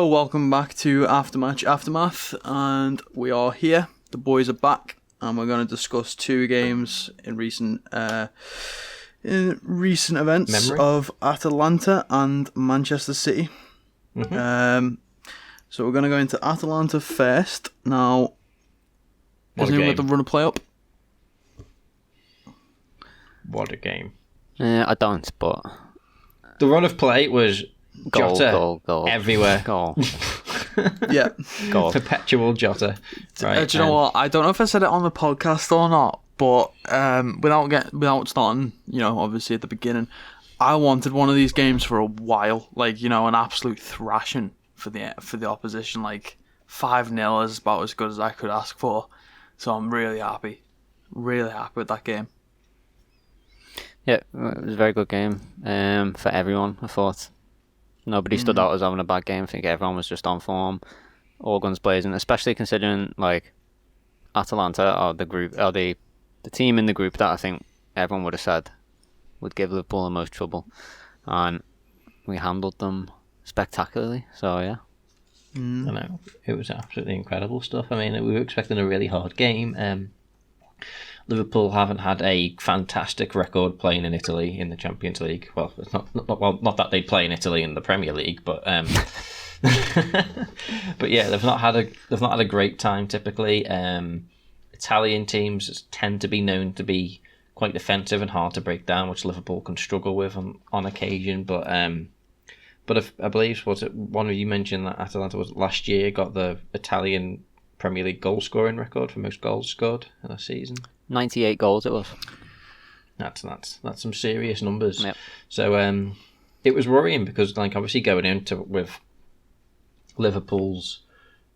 Hello, welcome back to Aftermath, and we are here. The boys are back, and we're going to discuss two games in recent events of Atalanta and Manchester City. Mm-hmm. So we're going to go into Atalanta first. Now, has anyone got the run of play up? What a game. I don't, but... The run of play was goal everywhere. Goal. Yeah. Goal. Perpetual Jota. Right, do you know what? I don't know if I said it on the podcast or not, but without starting, obviously at the beginning, I wanted one of these games for a while. Like, an absolute thrashing for the opposition. Like, 5-0 is about as good as I could ask for. So I'm really happy. Really happy with that game. Yeah, it was a very good game for everyone, I thought. Nobody stood out as having a bad game. I think everyone was just on form, all guns blazing, especially considering like Atalanta are the team in the group that I think everyone would have said would give Liverpool the most trouble. And we handled them spectacularly, so yeah. I know, it was absolutely incredible stuff. I mean, we were expecting a really hard game. Liverpool haven't had a fantastic record playing in Italy in the Champions League. Well, it's not that they play in Italy in the Premier League, but but yeah, they've not had a great time typically. Italian teams tend to be known to be quite defensive and hard to break down, which Liverpool can struggle with on occasion. But if, I believe, was it one of you mentioned that Atalanta was last year got the Italian Premier League goal scoring record for most goals scored in a season. 98 goals it was. That's some serious numbers. Yep. So it was worrying because obviously going into with Liverpool's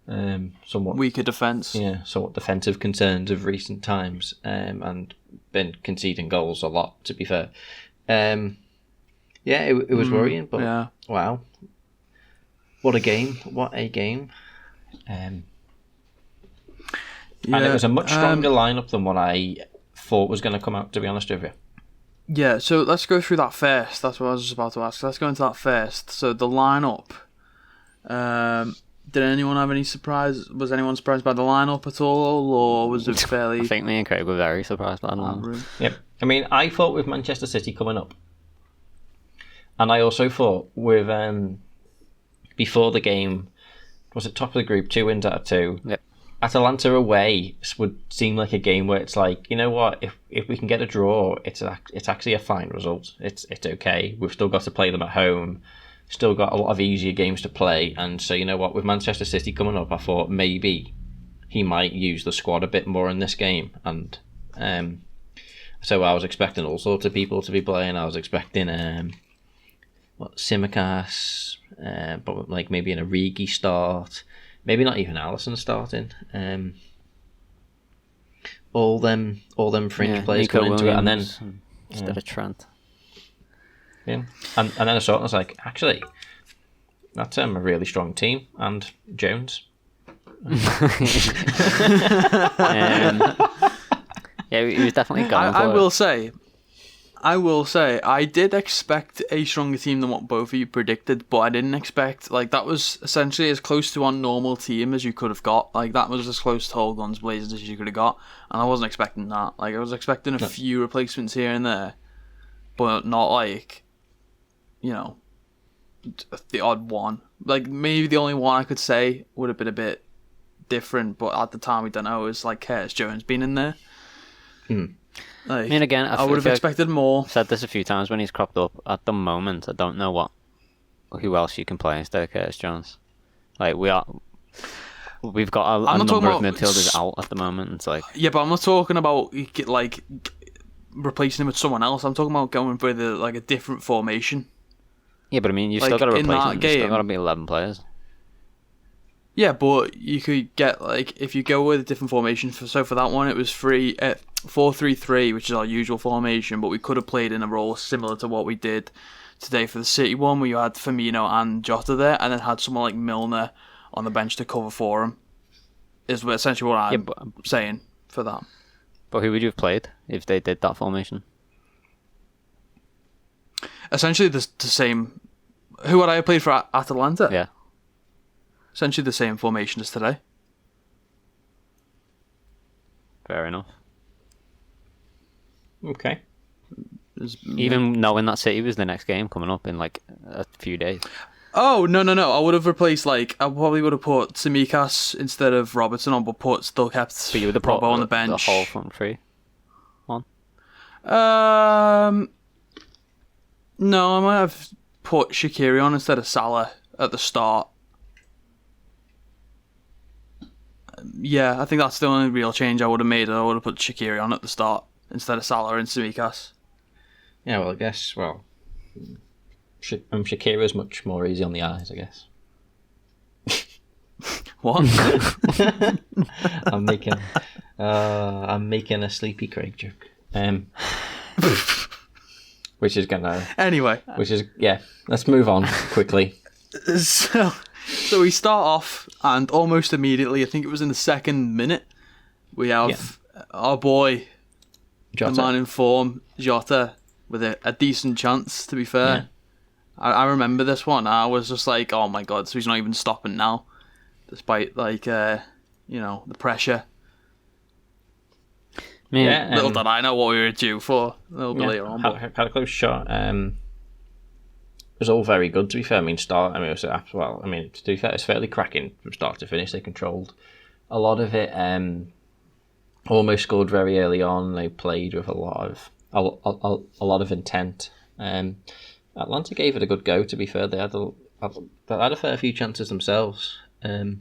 somewhat weaker defence. Yeah, somewhat defensive concerns of recent times, and been conceding goals a lot, to be fair. Yeah, it was worrying, but yeah. Wow. What a game. And it was a much stronger lineup than what I thought was going to come out, to be honest with you. Yeah, so let's go through that first. That's what I was just about to ask. Let's go into that first. So the lineup. Did anyone have any surprise? Was anyone surprised by the lineup at all, or was it fairly... I think me and Craig were very surprised by the lineup. Yep. I mean, I thought with Manchester City coming up, and I also thought with before the game, was it top of the group, 2 wins out of 2? Yep. Atalanta away would seem like a game where it's like, you know what, if we can get a draw, it's actually a fine result. It's okay. We've still got to play them at home. Still got a lot of easier games to play. And so, you know what, with Manchester City coming up, I thought maybe he might use the squad a bit more in this game. And so I was expecting all sorts of people to be playing. I was expecting Tsimikas, but like maybe an Origi start. Maybe not even Alisson starting. All them fringe players Nico come into it, and then instead of Trent. Yeah, and then I saw it and I was like, actually, that's a really strong team, and Jones. Yeah, he was definitely going for I it. will say, I did expect a stronger team than what both of you predicted, but I didn't expect, that was essentially as close to our normal team as you could have got. That was as close to whole guns blazing as you could have got, and I wasn't expecting that. I was expecting a few replacements here and there, but not the odd one. Maybe the only one I could say would have been a bit different, but at the time we don't know, it was Curtis Jones being in there. I mean, again, I would have expected more. I've said this a few times when he's cropped up. At the moment, I don't know who else you can play instead of Curtis Jones. We've got a number of midfielders out at the moment. It's yeah, but I'm not talking about replacing him with someone else. I'm talking about going with a different formation. Yeah, but I mean, you've still got to replace him. You've still got to be 11 players. Yeah, but you could get if you go with a different formation. So for that one, it was 4-3-3, which is our usual formation. But we could have played in a role similar to what we did today for the City one, where you had Firmino and Jota there, and then had someone like Milner on the bench to cover for him. Is essentially what I'm saying for that. But who would you have played if they did that formation? Essentially the same. Who would I have played for Atalanta? Yeah. essentially the same formation as today. Fair enough. Okay. Even knowing that City was the next game coming up in like a few days. Oh, no. I would have replaced, I probably would have put Tsimikas instead of Robertson on, but still kept But you would have put Robbo on the bench. the whole front three on. No, I might have put Shaqiri on instead of Salah at the start. Yeah, I think that's the only real change I would have made. I would have put Shaqiri on at the start instead of Salah and Tsimikas. Yeah, well, I guess, Shakira's much more easy on the eyes, I guess. What? I'm making a Sleepy Craig joke. Which is gonna... Anyway. Let's move on quickly. So we start off, and almost immediately, I think it was in the second minute, we have our boy, Jota. the man in form, Jota, with a decent chance, to be fair. Yeah. I remember this one. I was just like, oh my god, so he's not even stopping now, despite the pressure. Yeah, Little did I know what we were due for a little bit later on. But Had a close shot. It was all very good, to be fair. To be fair, it's fairly cracking from start to finish. They controlled a lot of it. Almost scored very early on. They played with a lot of intent. Atlanta gave it a good go, to be fair. They had a fair few chances themselves. I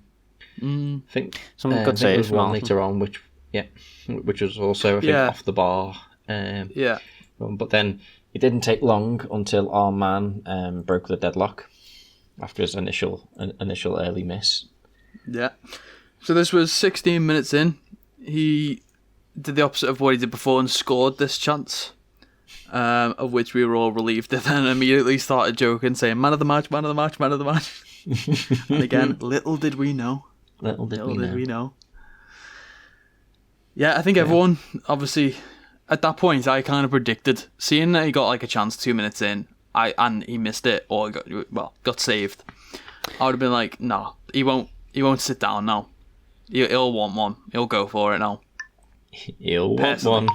think some good saves one later on, which was also off the bar. But then it didn't take long until our man broke the deadlock after his initial early miss. Yeah. So this was 16 minutes in. He did the opposite of what he did before and scored this chance. Of which we were all relieved, and then immediately started joking, saying, man of the match, man of the match, man of the match. And again, little did we know. Little did we know. Yeah, I think everyone, obviously, at that point, I kind of predicted, seeing that he got a chance 2 minutes in, and he missed it, or got saved, I would have been like, no, he won't sit down now. He'll want one. He'll go for it now. He'll want one.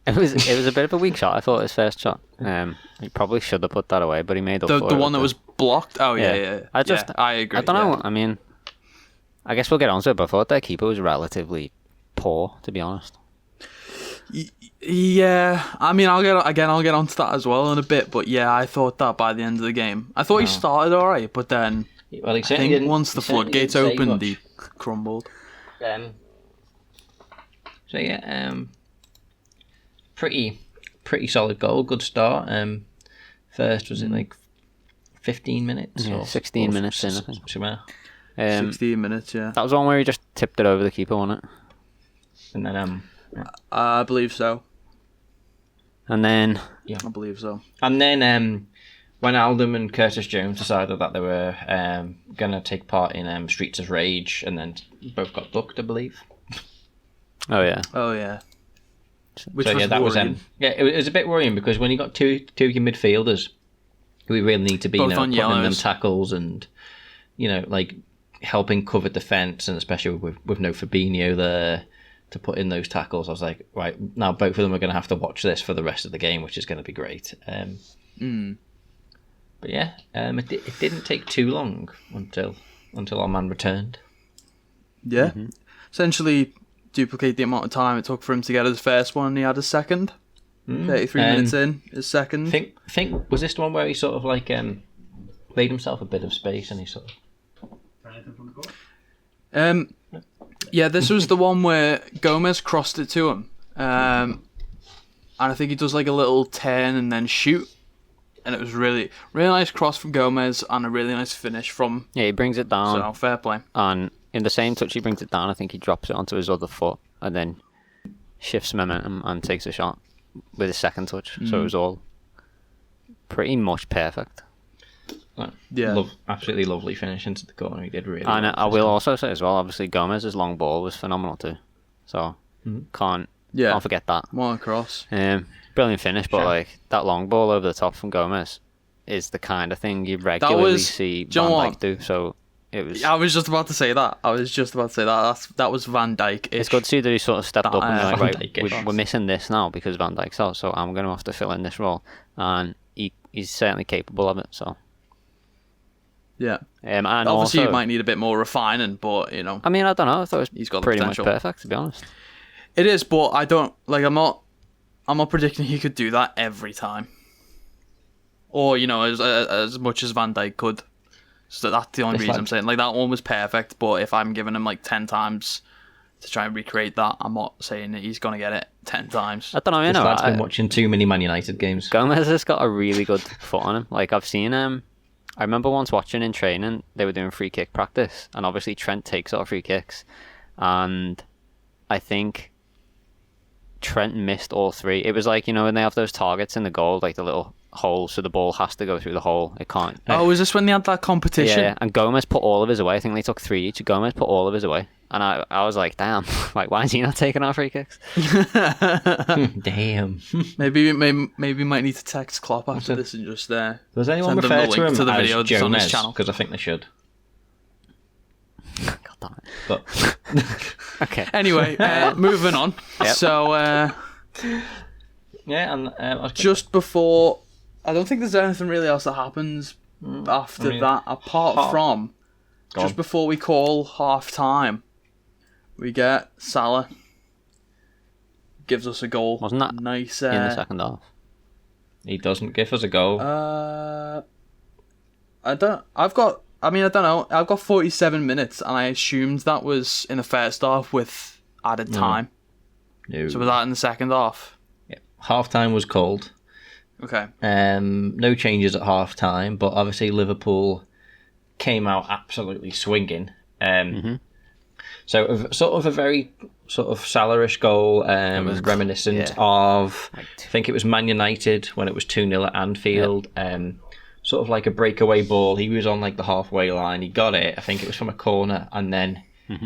It was a bit of a weak shot. I thought his first shot. He probably should have put that away, but he made up for it. The one that was blocked. Oh yeah. I agree. I don't know. I mean, I guess we'll get onto it. But I thought their keeper was relatively poor, to be honest. Yeah, I mean, I'll get onto that as well in a bit. But yeah, I thought that by the end of the game, I thought he started all right, but then I think once the floodgates opened, he crumbled. Pretty solid goal, good start. First was it 15 minutes? Yeah, 16 minutes in, I think. 16 minutes, yeah. That was one where he just tipped it over the keeper, wasn't it? And then I believe so. And then I believe so. And then when Aldum and Curtis Jones decided that they were gonna take part in Streets of Rage, and then both got booked, I believe. Oh yeah. Which was that was worrying. it was a bit worrying, because when you got two of your midfielders who we really need to be Both putting on in them yellows. tackles and helping cover defence, and especially with no Fabinho there to put in those tackles, I was like, right, now both of them are going to have to watch this for the rest of the game, which is going to be great. But yeah, it didn't take too long until our man returned. Yeah. Essentially duplicate the amount of time it took for him to get his first one, and he had his second. 33 minutes in, his second. Think was this the one where he sort of made himself a bit of space, and he sort of... Yeah, this was the one where Gomez crossed it to him. And I think he does a little turn and then shoot. And it was really nice cross from Gomez and a really nice finish from... Yeah, he brings it down. So, fair play. And in the same touch he brings it down, I think he drops it onto his other foot and then shifts momentum and takes a shot with his second touch. So it was all pretty much perfect. Absolutely lovely finish into the corner. He did really And well. I will also say as well, obviously Gomez's long ball was phenomenal too. So can't forget that. One across. Brilliant finish, but that long ball over the top from Gomez, is the kind of thing you regularly see Van Dijk do. So it was. I was just about to say that. That was Van Dijk. It's good to see that he sort of stepped up and like, Van we're missing this now because Van Dijk's out, so I'm going to have to fill in this role, and he's certainly capable of it. So. Yeah. And obviously, also, you might need a bit more refining, but I mean, I don't know. I thought he's got the pretty potential. much perfect, to be honest. It is, but I don't like. I'm not predicting he could do that every time, or as much as Van Dijk could. So that's the only reason I'm saying like that one was perfect. But if I'm giving him like 10 times to try and recreate that, I'm not saying that he's gonna get it 10 times. I don't know. This lad's been watching too many Man United games. Gomez has got a really good foot on him. Like I've seen him. I remember once watching in training, they were doing free kick practice, and obviously Trent takes out free kicks, and I think Trent missed all 3. It was like, when they have those targets in the goal, like the little hole, so the ball has to go through the hole. It can't. Oh, is this when they had that competition? Yeah, and Gomez put all of his away. I think they took 3 each. Gomez put all of his away. And I was like, damn, like, why is he not taking our free kicks? Damn. Maybe we might need to text Klopp after this and just Does anyone send refer them the to link him to the as video that's on his Jones? channel? Because I think they should. God damn it. But Okay. Anyway, moving on. Yep. So, yeah, and just before, I don't think there's anything really else that happens after that, apart from just before we call half time, we get Salah gives us a goal. Wasn't that nice in the second half? he doesn't give us a goal. I don't know. I've got 47 minutes, and I assumed that was in the first half with added time. No. So was that in the second half? Yeah. Half time was called. Okay. No changes at half time, but obviously Liverpool came out absolutely swinging. So sort of a very sort of Salah-ish goal, reminiscent of, I think it was Man United when it was 2-0 at Anfield. Sort of like a breakaway ball. He was on like the halfway line. He got it. I think it was from a corner, and then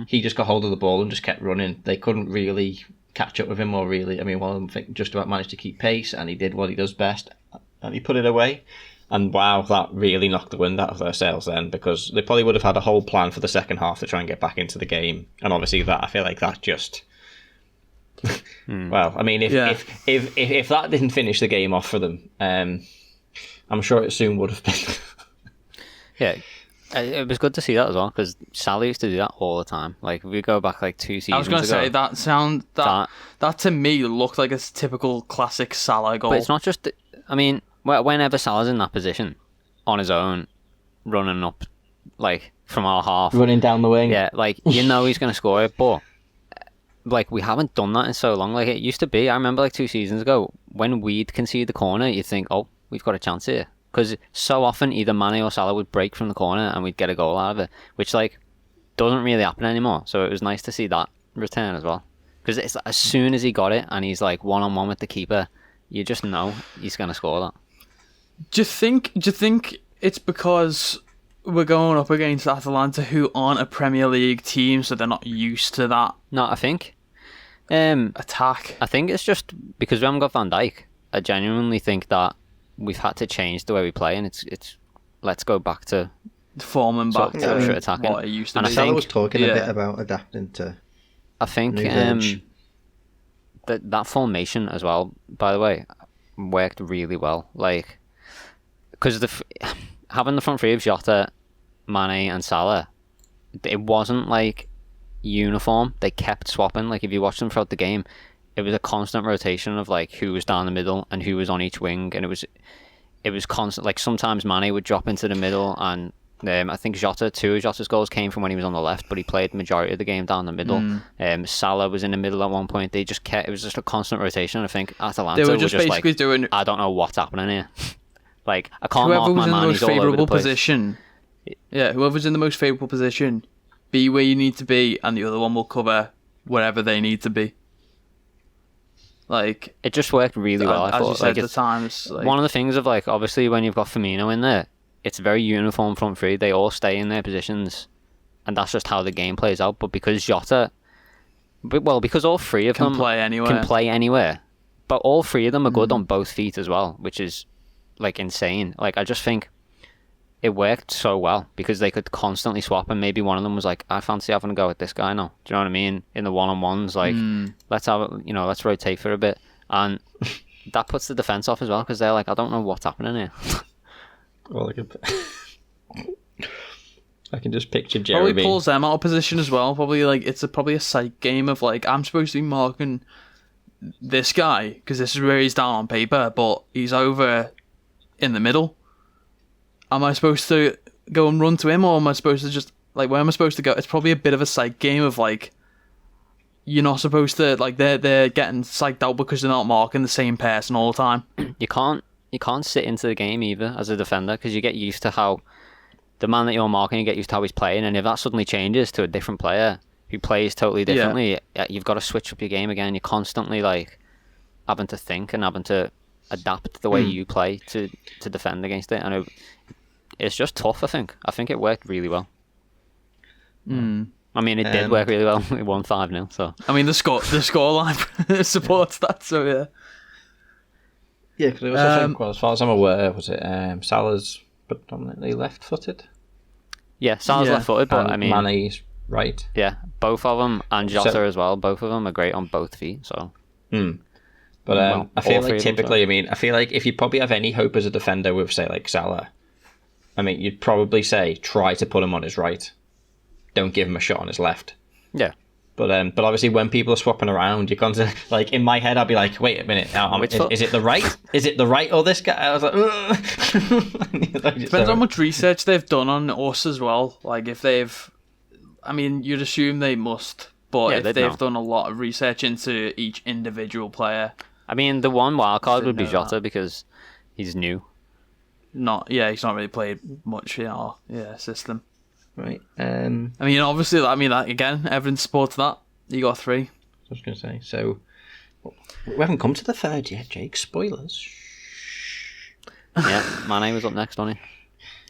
he just got hold of the ball and just kept running. They couldn't really catch up with him, or really. I mean, one of them just about managed to keep pace, and he did what he does best, and he put it away. And wow, that really knocked the wind out of their sails then, because they probably would have had a whole plan for the second half to try and get back into the game. And obviously, I feel like that just. Well, I mean, if that didn't finish the game off for them, I'm sure it soon would have been. Yeah, it was good to see that as well, because Salah used to do that all the time. Like, if we go back like 2 seasons ago. I was going to say, that to me looked like a typical classic Salah goal. But it's not just, I mean, whenever Salah's in that position, on his own, running up, like, from our half. Running down the wing. Yeah, like, he's going to score it, but, like, we haven't done that in so long. Like, it used to be, I remember, like, 2 seasons ago, when we'd concede the corner, you'd think, oh, we've got a chance here. Because so often either Mane or Salah would break from the corner and we'd get a goal out of it, which like doesn't really happen anymore. So it was nice to see that return as well. Because it's as soon as he got it and he's like 1-on-1 with the keeper, you just know he's going to score that. Do you think it's because we're going up against Atalanta, who aren't a Premier League team, so they're not used to that? No, I think attack. I think it's just because we haven't got Van Dijk. I genuinely think that we've had to change the way we play, and it's let's go back to forming back to attacking. What it used to and be. I think was talking a bit about adapting to. I think that formation as well, by the way, worked really well. Like, because having the front three of Jota, Mane, and Salah, it wasn't like uniform. They kept swapping. Like, if you watch them throughout the game, it was a constant rotation of like who was down the middle and who was on each wing, and it was constant. Like, sometimes Mane would drop into the middle, and I think two of Jota's goals came from when he was on the left, but he played the majority of the game down the middle. Salah was in the middle at one point. It was just a constant rotation. I think Atalanta they were just basically like, doing. I don't know what's happening here. Like, I can't whoever mark my man. He's all over the place. Position. Yeah, whoever's in the most favourable position, be where you need to be, and the other one will cover wherever they need to be. Like, it just worked really well. I as thought, you said, like, the times. Like, one of the things of, like, obviously when you've got Firmino in there, it's very uniform front three. They all stay in their positions, and that's just how the game plays out. But because because all three of them can play anywhere, but all three of them are good on both feet as well, which is like insane. Like I just think it worked so well because they could constantly swap, and maybe one of them was like, I fancy having a go at this guy now. Do you know what I mean? In the one-on-ones, like let's rotate for a bit, and that puts the defense off as well because they're like, I don't know what's happening here. Well, I can just picture Jeremy. Probably pulls them out of position as well. Probably like it's probably a sight game of like, I'm supposed to be marking this guy because this is where he's down on paper, but he's over in the middle. Am I supposed to go and run to him, or am I supposed to just like, where am I supposed to go? It's probably a bit of a sight game of like, you're not supposed to like, they're getting psyched out because they're not marking the same person all the time. You can't sit into the game either as a defender because you get used to how the man that you're marking, you get used to how he's playing, and if that suddenly changes to a different player who plays totally differently, you've got to switch up your game again. You're constantly like having to think and having to adapt the way you play to defend against it, and it's just tough. I think it worked really well. I mean, it did work really well. It won 5-0. So I mean, the scoreline supports that. So yeah. Yeah, because it was, I think, well, as far as I'm aware, was it Salah's predominantly left-footed? Yeah, Salah's left-footed, but and I mean, Mane's right. Yeah, both of them, and Jota as well. Both of them are great on both feet. So. But I feel like typically, I mean, I feel like if you probably have any hope as a defender with, say, like Salah, I mean, you'd probably say try to put him on his right. Don't give him a shot on his left. Yeah. But obviously when people are swapping around, you're constantly, like, in my head, I'll be like, wait a minute, now, is it the right? Is it the right or this guy? I was like, depends on how much research they've done on us as well. Like, if they've, I mean, you'd assume they must, but if they've done a lot of research into each individual player. I mean, the one wild card would be Jota because he's new. He's not really played much in our system. Right. I mean, obviously, that, again, evidence supports that. You got 3. I was going to say, so we haven't come to the third yet, Jake. Spoilers. Yeah, Mane was up next, wasn't he?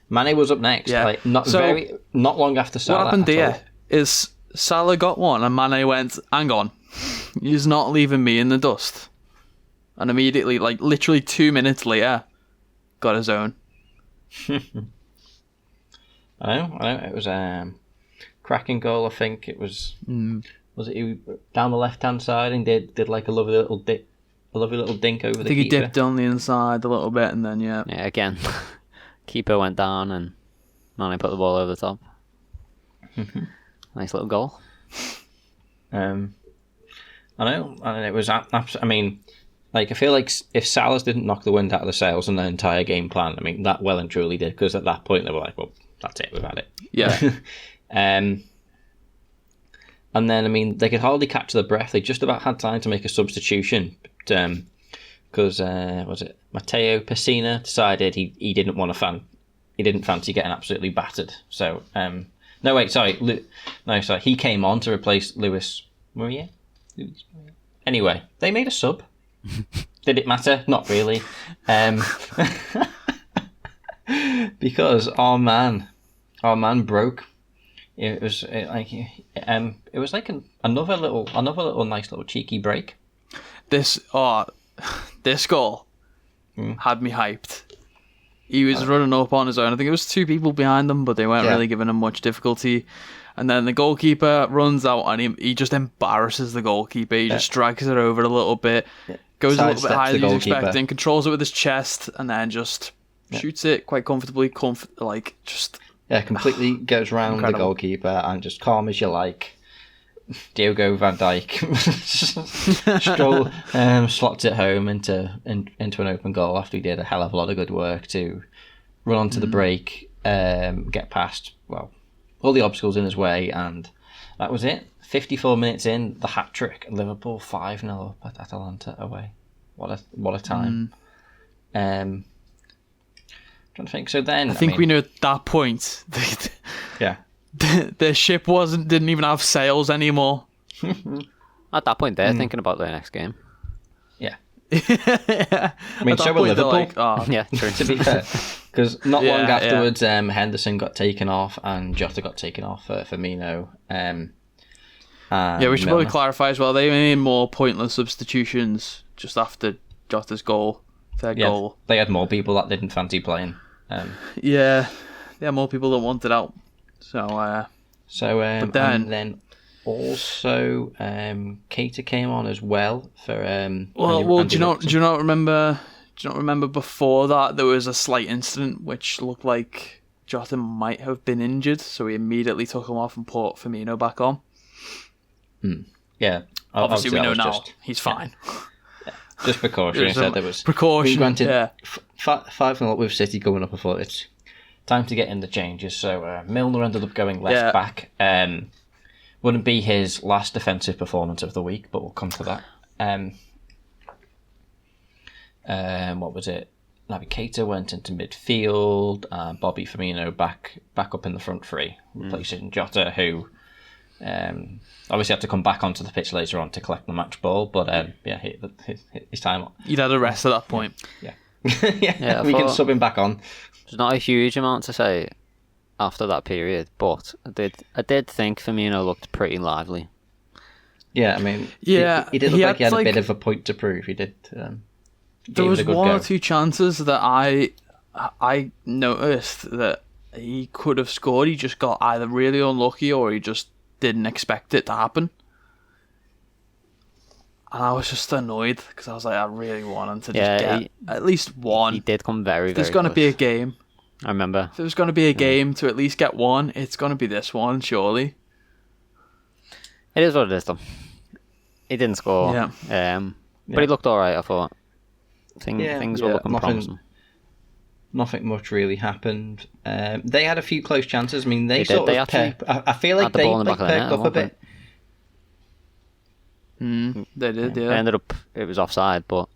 Mane was up next. Yeah. Like, not long after Salah. What happened there is Salah got one and Mane went, hang on, he's not leaving me in the dust. And immediately, like literally 2 minutes later, got his own. I know. It was cracking goal. I think it was. Was it he, down the left hand side and did like a lovely little dink over the keeper? I think he dipped on the inside a little bit and then Yeah, again, keeper went down and Mane put the ball over the top. Nice little goal. I know, and it was. I mean, like I feel like if Salah didn't knock the wind out of the sails in their entire game plan, I mean that well and truly did, because at that point they were like, well, that's it, we've had it. Yeah. And then, I mean, they could hardly catch their breath. They just about had time to make a substitution. Because, was it Matteo Pessina decided he didn't want to he didn't fancy getting absolutely battered. So, no, wait, sorry. He came on to replace Luis Muriel. Anyway, they made a sub. Did it matter? Not really. Because our man broke. It was like another little nice little cheeky break. This goal had me hyped. He was running up on his own. I think it was 2 people behind him, but they weren't really giving him much difficulty. And then the goalkeeper runs out and he just embarrasses the goalkeeper. He just drags it over a little bit, goes a little bit higher than he's expecting, controls it with his chest, and then just shoots it quite comfortably. Completely goes round the goalkeeper and just calm as you like. Diogo Van Dijk slots it home into an open goal after he did a hell of a lot of good work to run onto the break, get past all the obstacles in his way, and that was it. 54 minutes in, the hat trick. Liverpool 5-0 up at Atalanta away. What a time. Trying to think. So then, I think we knew at that point. Their ship didn't even have sails anymore. At that point, they're thinking about their next game. Yeah. I mean, so will Liverpool. Like, yeah, true. To be fair, because not long afterwards, Henderson got taken off and Jota got taken off for Firmino. We should probably clarify as well. They made more pointless substitutions just after Jota's goal. their goal. They had more people that didn't fancy playing. Yeah, more people that wanted out. So, but then also Keita came on as well for. Do you not remember before that there was a slight incident which looked like Jota might have been injured, so we immediately took him off and put Firmino back on. Yeah, obviously we know now he's fine. Yeah. Just precaution. I said there was precaution. Granted, 5-0 up with City coming up. I thought it's time to get in the changes. So Milner ended up going left back. Wouldn't be his last defensive performance of the week, but we'll come to that. What was it? Naby Keita went into midfield. Bobby Firmino back up in the front three, replacing Jota, who obviously had to come back onto the pitch later on to collect the match ball. But his time. He'd had a rest at that point. Yeah, we can sub him back on. There's not a huge amount to say after that period, but I did think Firmino looked pretty lively. Yeah, I mean, he did look like he had a bit of a point to prove. He did. There was one or two chances that I noticed that he could have scored. He just got either really unlucky or he just didn't expect it to happen. And I was just annoyed because I was like, I really want him to just get at least one. He did come very, very There's going to be a game. I remember. If there's going to be a game to at least get one, it's going to be this one, surely. It is what it is, though. He didn't score. Yeah. But he looked alright, I thought. Things were looking promising. Nothing much really happened. They had a few close chances. I mean, they perked up a bit. They did, yeah. They ended up, it was offside, but,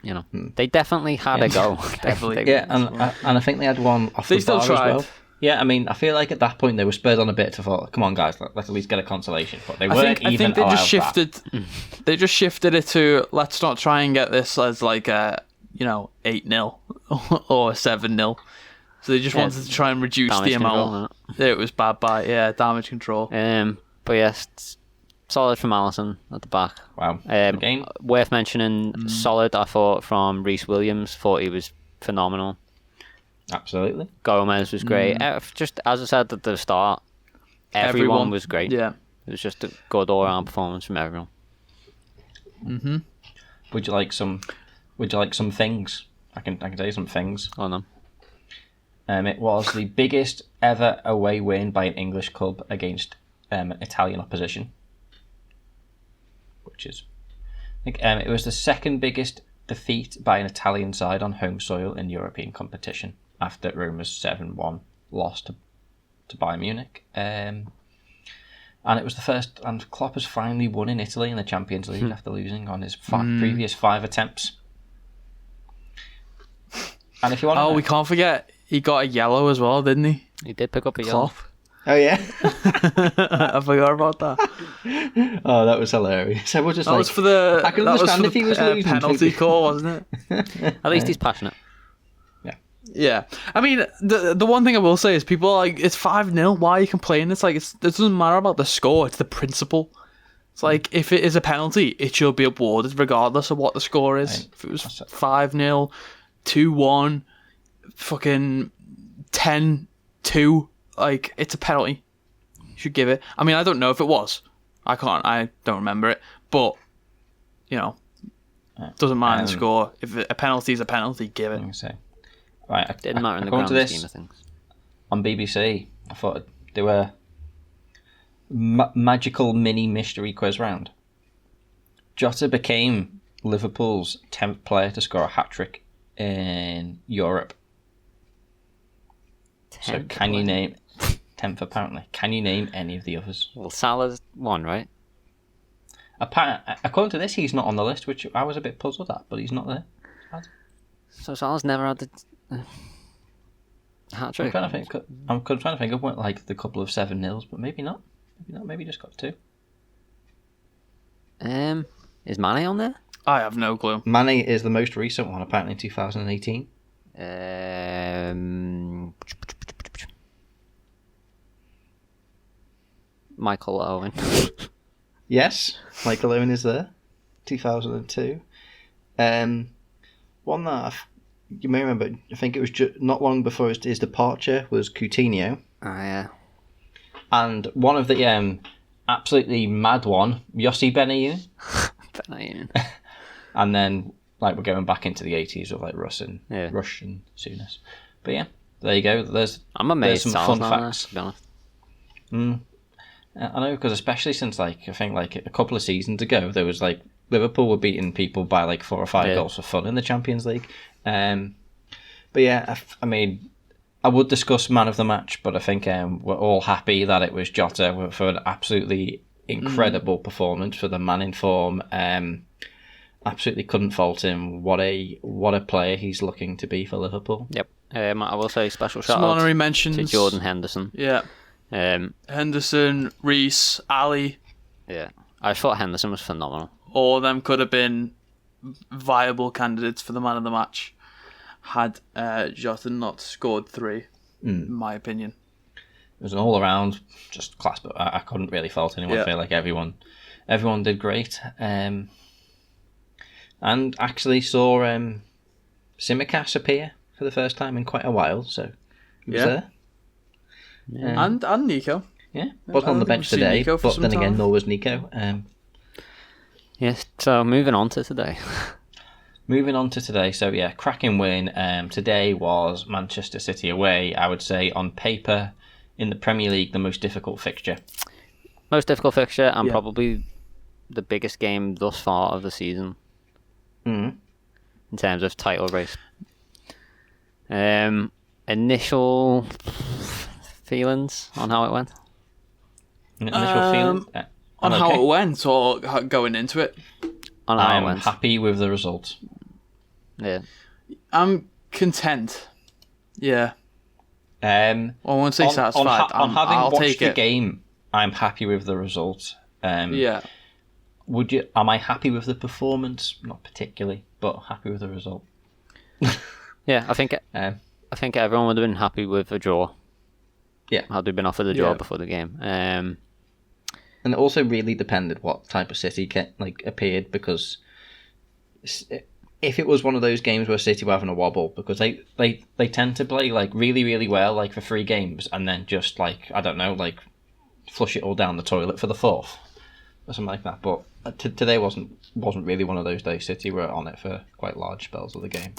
they definitely had a go. Definitely. And I think they had one off the bar as well. Yeah, I mean, I feel like at that point they were spurred on a bit to thought, come on, guys, let's at least get a consolation. But they weren't even. I think they just shifted. They just shifted it to let's not try and get this as like a 8-0 or 7-0. So they just wanted to try and reduce the amount. It was bad damage control. But yes, solid from Alisson at the back. Wow. Worth mentioning, solid I thought from Reece Williams. Thought he was phenomenal. Absolutely. Gomez was great. Just as I said at the start, everyone was great. Yeah. It was just a good all-round performance from everyone. Mm-hmm. Would you like some things? I can tell you some things. Oh no. It was the biggest ever away win by an English club against Italian opposition. Which is, I think, it was the second biggest defeat by an Italian side on home soil in European competition, after Roma's 7-1 loss to Bayern Munich. And it was the first, and Klopp has finally won in Italy in the Champions League after losing on his previous 5 attempts. And if you want we can't forget, he got a yellow as well, didn't he? He did pick up a yellow. Oh yeah, I forgot about that. Oh, that was hilarious. I was just was for the. I can understand if he was losing penalty call, wasn't it? At least he's passionate. Yeah. I mean, the one thing I will say is people are like, it's 5-0. Why are you complaining? It's like it doesn't matter about the score. It's the principle. It's like if it is a penalty, it should be awarded regardless of what the score is. If it was 5-0, 2-1, fucking 10-2. Like, it's a penalty. You should give it. I mean, I don't know if it was. I don't remember it. But, doesn't matter the score. If a penalty is a penalty, give it. Right, it didn't matter in the grand scheme of things. On BBC, I thought they were magical mini mystery quiz round. Jota became Liverpool's 10th player to score a hat-trick in Europe. So can you name 10th apparently? Can you name any of the others? Well, Salah's one, right? According to this, he's not on the list, which I was a bit puzzled at, but he's not there. So Salah's never had the hat trick. I'm trying to think of what, like the couple of 7-0s, but maybe not. Maybe just got 2. Is Mane on there? I have no clue. Mane is the most recent one, apparently in 2018. Michael Owen. Yes, Michael Owen is there. 2002. One that you may remember, I think it was not long before his departure, was Coutinho. Oh, yeah. And one of the absolutely mad one, Yossi Benayoun. Benayoun. And then, like, we're going back into the 80s with, like, Rush and Souness. But yeah, there you go. I'm amazed there's some fun facts. To be honest. I know, because especially since, like, I think, like, a couple of seasons ago, there was, like, Liverpool were beating people by, like, 4 or 5 goals for fun in the Champions League. But yeah, I mean, I would discuss man of the match, but I think we're all happy that it was Jota for an absolutely incredible performance, for the man in form. Absolutely couldn't fault him. What a player he's looking to be for Liverpool. Yep. I will say special shout Some out honorary mentions to Jordan Henderson. Yeah. Henderson, Reece, Ali. Yeah. I thought Henderson was phenomenal. All of them could have been viable candidates for the man of the match had Jota not scored 3, in my opinion. It was an all-around just class, but I couldn't really fault anyone. I feel like everyone did great. And actually saw Tsimikas appear for the first time in quite a while, so he was there. Yeah. And Nico. Yeah, wasn't on the bench today, but then again, nor was Nico. Yes, so moving on to today. So yeah, cracking win. Today was Manchester City away. I would say on paper, in the Premier League, the most difficult fixture. And probably the biggest game thus far of the season. In terms of title race. Initial feelings on how it went? On how it went, or going into it? On how it went. I'm happy with the result. Yeah. I'm content. Yeah. I won't say satisfied. I'll take the it. game, I'm happy with the result. Yeah. Am I happy with the performance? Not particularly, but happy with the result. Yeah, I think everyone would have been happy with a draw. Yeah. Had we been offered a draw before the game. And it also really depended what type of City appeared, because if it was one of those games where City were having a wobble, because they tend to play like really, really well, like for 3 games, and then just flush it all down the toilet for the 4th or something like that. But today wasn't really one of those days. City were on it for quite large spells of the game.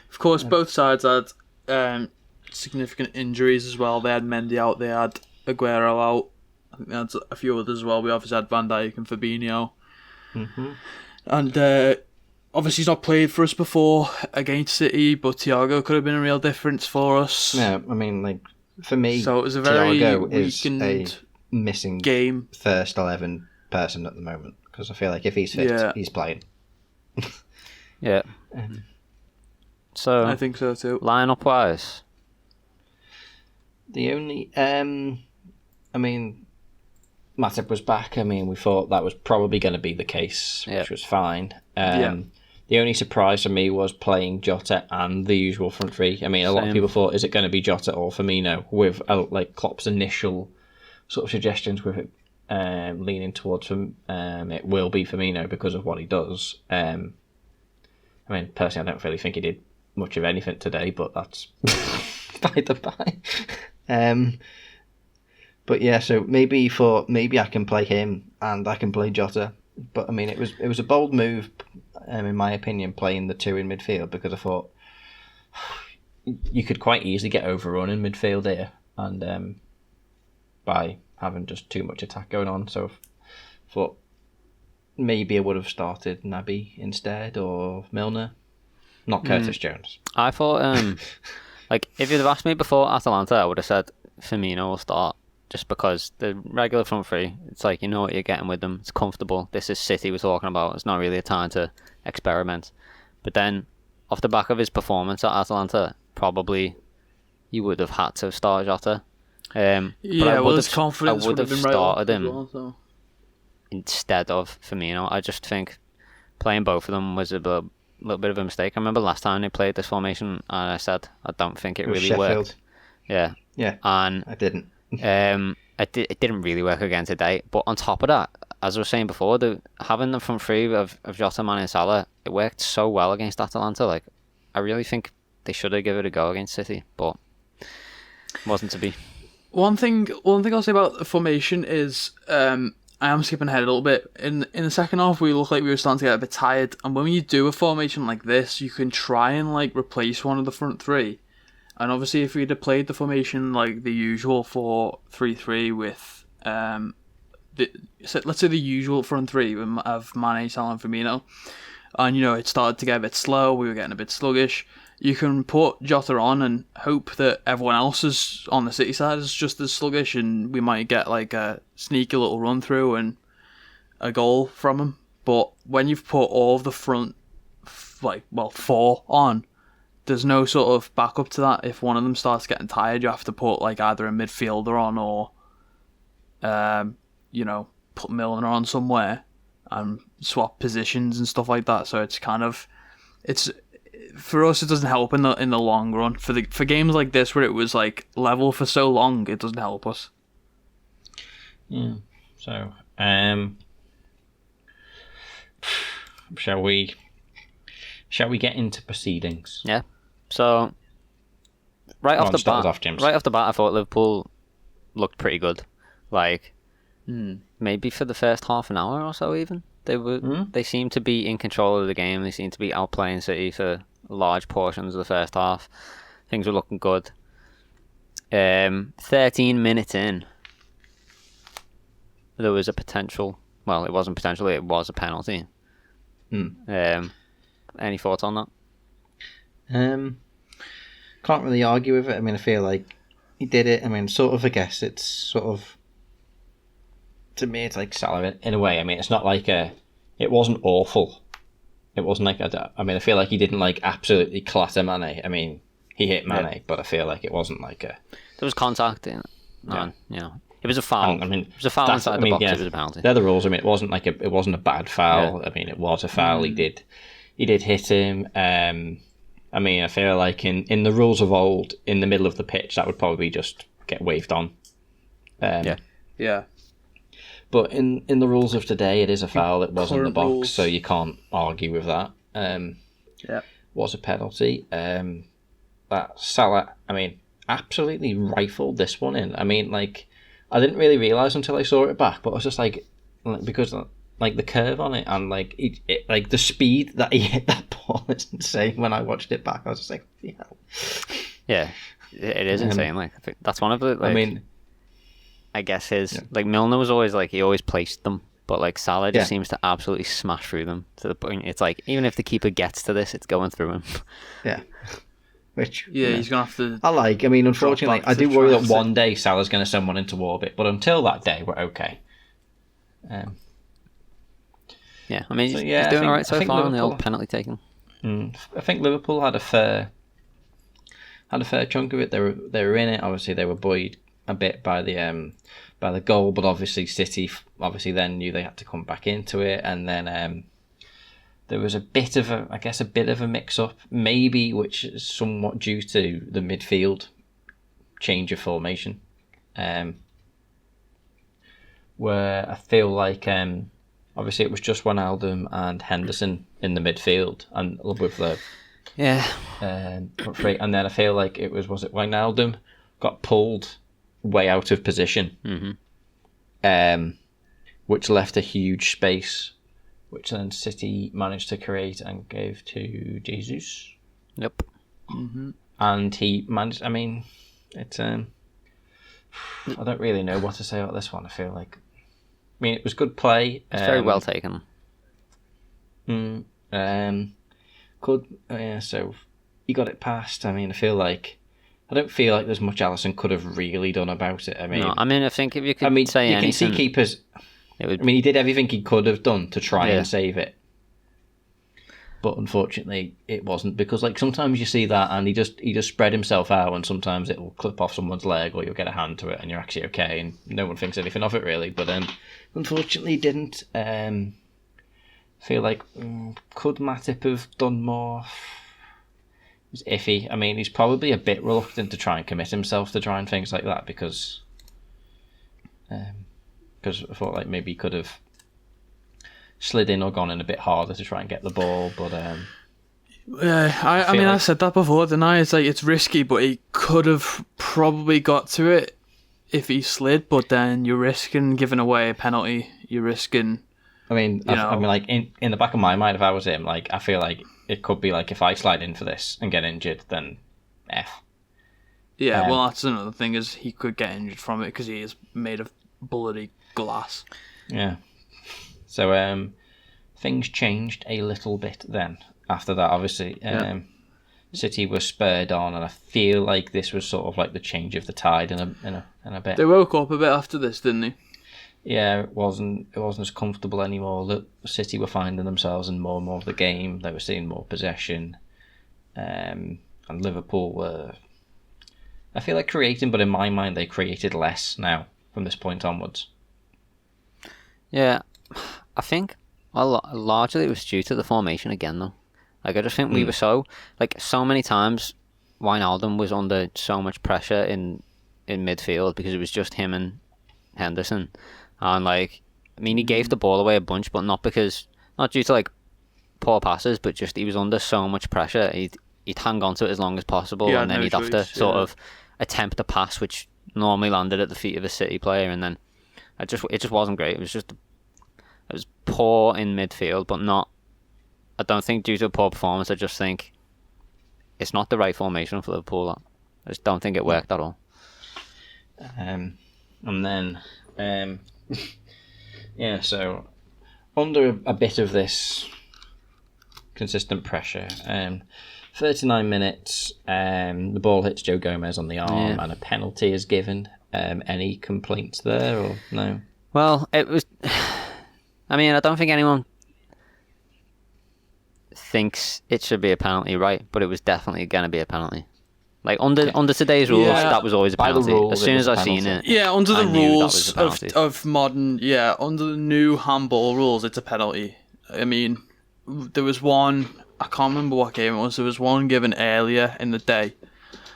Of course, both sides had significant injuries as well. They had Mendy out, they had Aguero out. I think they had a few others as well. We obviously had Van Dijk and Fabinho. And obviously he's not played for us before against City, but Thiago could have been a real difference for us. Yeah, I mean, for me, so it was a very Thiago is weakened a missing game. First 11 person at the moment, because I feel like if he's fit, he's playing. Yeah. So I think so too. Line-up wise, the only, Matip was back. I mean, we thought that was probably going to be the case, which was fine. The only surprise for me was playing Jota and the usual front 3. I mean, a lot of people thought, is it going to be Jota or Firmino? With Klopp's initial sort of suggestions with it leaning towards it will be Firmino because of what he does. I mean, personally, I don't really think he did much of anything today, but that's by the by. But yeah, so maybe I can play him and I can play Jota. But I mean, it was a bold move, in my opinion, playing the 2 in midfield, because I thought you could quite easily get overrun in midfield here, and by having just too much attack going on. So I thought maybe I would have started Naby instead, or Milner, not Curtis Jones. I thought, if you'd have asked me before Atalanta, I would have said Firmino will start. Just because the regular front 3, it's like you know what you're getting with them. It's comfortable. This is City we're talking about. It's not really a time to experiment. But then, off the back of his performance at Atalanta, probably you would have had to start Jota. His confidence I would have started him well. instead of Firmino. I just think playing both of them was a little bit of a mistake. I remember last time they played this formation, and I said I don't think it really worked. Yeah, and I didn't. It didn't really work again today. But on top of that, as I was saying before, having the front 3 of Jota, Mane and Salah, it worked so well against Atalanta. Like, I really think they should have given it a go against City, but wasn't to be. One thing I'll say about the formation is I am skipping ahead a little bit. In the second half, we looked like we were starting to get a bit tired, and when you do a formation like this, you can try and like replace one of the front three. And obviously, if we'd have played the formation like the usual 4-3-3 with let's say the usual front three of Mane, Salah, and Firmino, and it started to get a bit slow, we were getting a bit sluggish. You can put Jota on and hope that everyone else is on the City side is just as sluggish, and we might get like a sneaky little run through and a goal from him. But when you've put all of the front, four on, there's no sort of backup to that. If one of them starts getting tired, you have to put like either a midfielder on or, put Milner on somewhere and swap positions and stuff like that. So it's for us, it doesn't help in the long run. For games like this where it was like level for so long, it doesn't help us. Yeah. So, shall we get into proceedings? Yeah. So right off the bat, I thought Liverpool looked pretty good. Like maybe for the first half an hour or so, even they seemed to be in control of the game. They seemed to be outplaying City for large portions of the first half. Things were looking good. 13 minutes in, there was a potential. Well, it wasn't potential. It was a penalty. Any thoughts on that? Can't really argue with it. I mean, I feel like he did it. I mean, sort of. I guess it's sort of. To me, it's like Salah in a way. I mean, it's not like it wasn't awful. It wasn't like I feel like he didn't like absolutely clatter Mane. I mean, he hit Mane, but I feel like it wasn't like a. There was contact in it. It was a foul. I mean, it was a foul inside the box. It was a penalty. They're the rules. I mean, it wasn't a bad foul. Yeah. I mean, it was a foul. He did hit him. I mean, I feel like in the rules of old, in the middle of the pitch, that would probably just get waved on. Yeah. But in the rules of today, it is a foul. It was in the box, rules. So you can't argue with that. Was a penalty. That Salah, I mean, absolutely rifled this one in. I mean, like, I didn't really realise until I saw it back, but I was just like because like the curve on it and like it like the speed that he hit that ball is insane. When I watched it back, I was just like, yeah, it is insane. Like, I think that's one of the. Like, I guess like Milner was always like he always placed them, but like Salah just seems to absolutely smash through them to the point it's like even if the keeper gets to this, it's going through him. Yeah. Which he's gonna have to. I mean, unfortunately, I do worry that one day Salah's going to send one into orbit, but until that day, we're okay. Yeah, I mean, he's doing all right so far on the old penalty taking. I think Liverpool had a fair chunk of it. They were in it. Obviously, they were buoyed a bit by the goal, but obviously City then knew they had to come back into it, and then there was a bit of a mix-up, maybe, which is somewhat due to the midfield change of formation, where I feel like obviously it was just Wijnaldum and Henderson in the midfield, and with the and then I feel like was it Wijnaldum got pulled way out of position, which left a huge space, which then City managed to create and gave to Jesus. Yep. And he managed. I mean, it's. I don't really know what to say about this one. I feel like. I mean, it was good play. It's very well taken. So he got it past. I mean, I don't feel like there's much Alisson could have really done about it. I mean, I think if you could say you anything, can see keepers. He did everything he could have done to try and save it, but unfortunately, it wasn't, because like sometimes you see that and he just spread himself out, and sometimes it will clip off someone's leg, or you'll get a hand to it, and you're actually okay, and no one thinks anything of it really. But unfortunately, didn't. Feel like could Matip have done more? It was iffy. I mean, he's probably a bit reluctant to try and commit himself to trying things like that because I thought like maybe he could have slid in or gone in a bit harder to try and get the ball, but I mean, I said that before, didn't I? It's like, it's risky, but he could have probably got to it if he slid, but then you're risking giving away a penalty. You're risking... I mean, like, in the back of my mind, if I was him, like, I feel like it could be like, if I slide in for this and get injured, then F. Yeah, well, that's another thing, is he could get injured from it because he is made of bloody glass. Yeah. So, things changed a little bit then. After that, obviously, City were spurred on, and I feel like this was sort of like the change of the tide in a bit. They woke up a bit after this, didn't they? Yeah, it wasn't as comfortable anymore. The City were finding themselves in more and more of the game. They were seeing more possession, and Liverpool were, I feel like, creating, but in my mind they created less now from this point onwards. Yeah, I think largely it was due to the formation again, though. Like, I just think we were so many times Wijnaldum was under so much pressure in midfield because it was just him and Henderson. And, like, I mean, he gave the ball away a bunch, but not due to, like, poor passes, but just he was under so much pressure. He'd hang on to it as long as possible, and then he'd have to sort of attempt a pass which normally landed at the feet of a City player, and then it just wasn't great. It was poor in midfield, but not, I don't think due to a poor performance. I just think it's not the right formation for Liverpool. I just don't think it worked at all. And then, so under a bit of this consistent pressure, 39 minutes, the ball hits Joe Gomez on the arm, and a penalty is given. Any complaints there, or no? Well, it was... I mean, I don't think anyone thinks it should be a penalty, right? But it was definitely going to be a penalty. Like, under today's rules, that was always a penalty. As soon as I seen it, under the rules of modern, under the new handball rules, it's a penalty. I mean, there was one, I can't remember what game it was. There was one given earlier in the day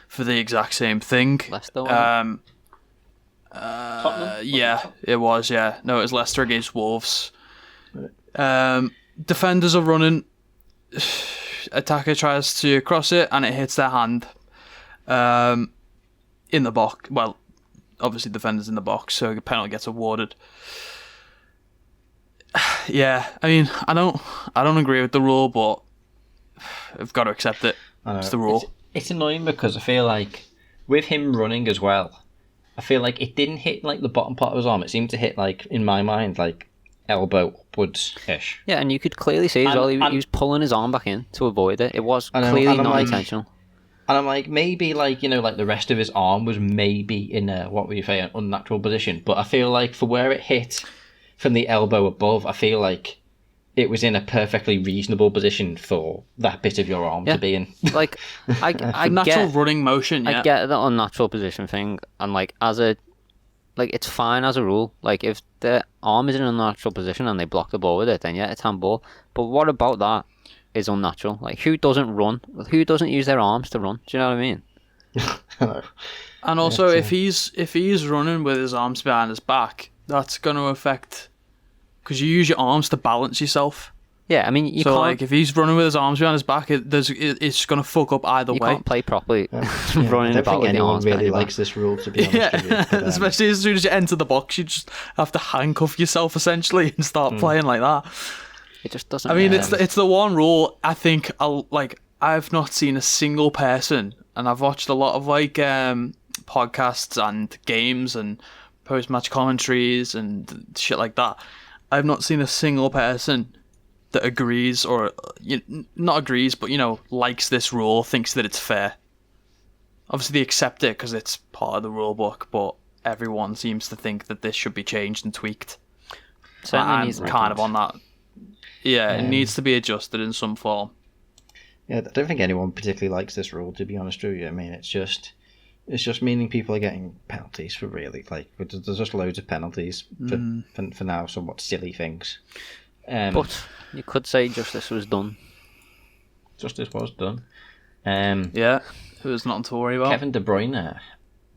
for the exact same thing. Leicester. Yeah, it was. Yeah, no, it was Leicester against Wolves. Defenders are running. Attacker tries to cross it, and it hits their hand. In the box. Well, obviously defenders in the box, so the penalty gets awarded. Yeah, I mean, I don't agree with the rule, but I've got to accept it. It's the rule. It's annoying because I feel like with him running as well, I feel like it didn't hit like the bottom part of his arm. It seemed to hit, like, in my mind, like elbow upwards-ish. Yeah, and you could clearly see as well, he was pulling his arm back in to avoid it. It was clearly not intentional. And I'm like, maybe, like, you know, like the rest of his arm was maybe in a, what would you say, an unnatural position. But I feel like for where it hit from the elbow above, I feel like it was in a perfectly reasonable position for that bit of your arm to be in. Like, I natural get, running motion, I get the unnatural position thing, and, like, it's fine as a rule. Like, if the arm is in an unnatural position and they block the ball with it, then yeah, it's handball. But what about that is unnatural? Like, who doesn't run? Who doesn't use their arms to run? Do you know what I mean? I know. And also, if he's running with his arms behind his back, that's going to affect, because you use your arms to balance yourself. Yeah, I mean, you can't... like, if he's running with his arms behind his back, it's going to fuck up either way. You can't play properly running I about don't with think the anyone arms really behind likes this rule, to be honest with you. But, especially as soon as you enter the box, you just have to handcuff yourself, essentially, and start playing like that. It just doesn't... I mean, it's the one rule, I think, I've not seen a single person, and I've watched a lot of, like, podcasts and games and post-match commentaries and shit like that. I've not seen a single person that agrees, or not agrees, but, likes this rule, thinks that it's fair. Obviously, they accept it because it's part of the rule book, but everyone seems to think that this should be changed and tweaked. Certainly I'm kind of on that. Yeah, it needs to be adjusted in some form. Yeah, I don't think anyone particularly likes this rule, to be honest with you. I mean, it's just meaning people are getting penalties for really, like, there's just loads of penalties for now, somewhat silly things. But you could say justice was done. Justice was done. Yeah, it was nothing to worry about. Kevin De Bruyne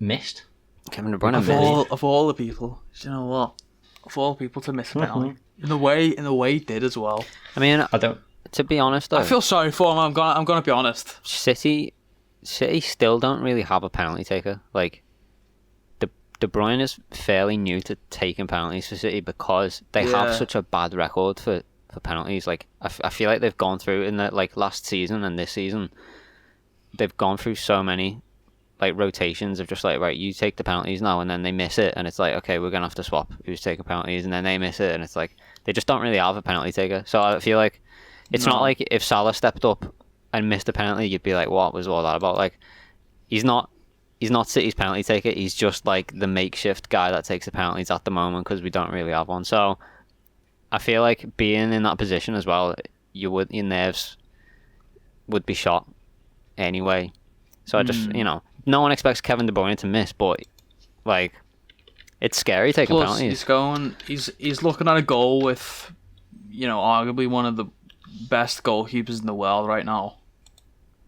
missed. Kevin De Bruyne of all the people, do you know what? Of all people to miss a penalty, in the way he did as well. I mean, To be honest, though, I feel sorry for him. I'm gonna be honest. City still don't really have a penalty taker. Like, De Bruyne is fairly new to taking penalties for City because they have such a bad record for penalties. Like, I feel like they've gone through in the like last season and this season, they've gone through so many like rotations of just like, right, you take the penalties now, and then they miss it, and it's like, okay, we're gonna have to swap who's taking penalties, and then they miss it, and it's like they just don't really have a penalty taker. So I feel like it's not like if Salah stepped up and missed a penalty, you'd be like, what was all that about? Like, he's not City's penalty taker. He's just like the makeshift guy that takes the penalties at the moment because we don't really have one. So I feel like being in that position as well, your nerves would be shot anyway. So I just, no one expects Kevin De Bruyne to miss, but like, it's scary taking Plus, penalties. he's looking at a goal with, arguably one of the best goalkeepers in the world right now.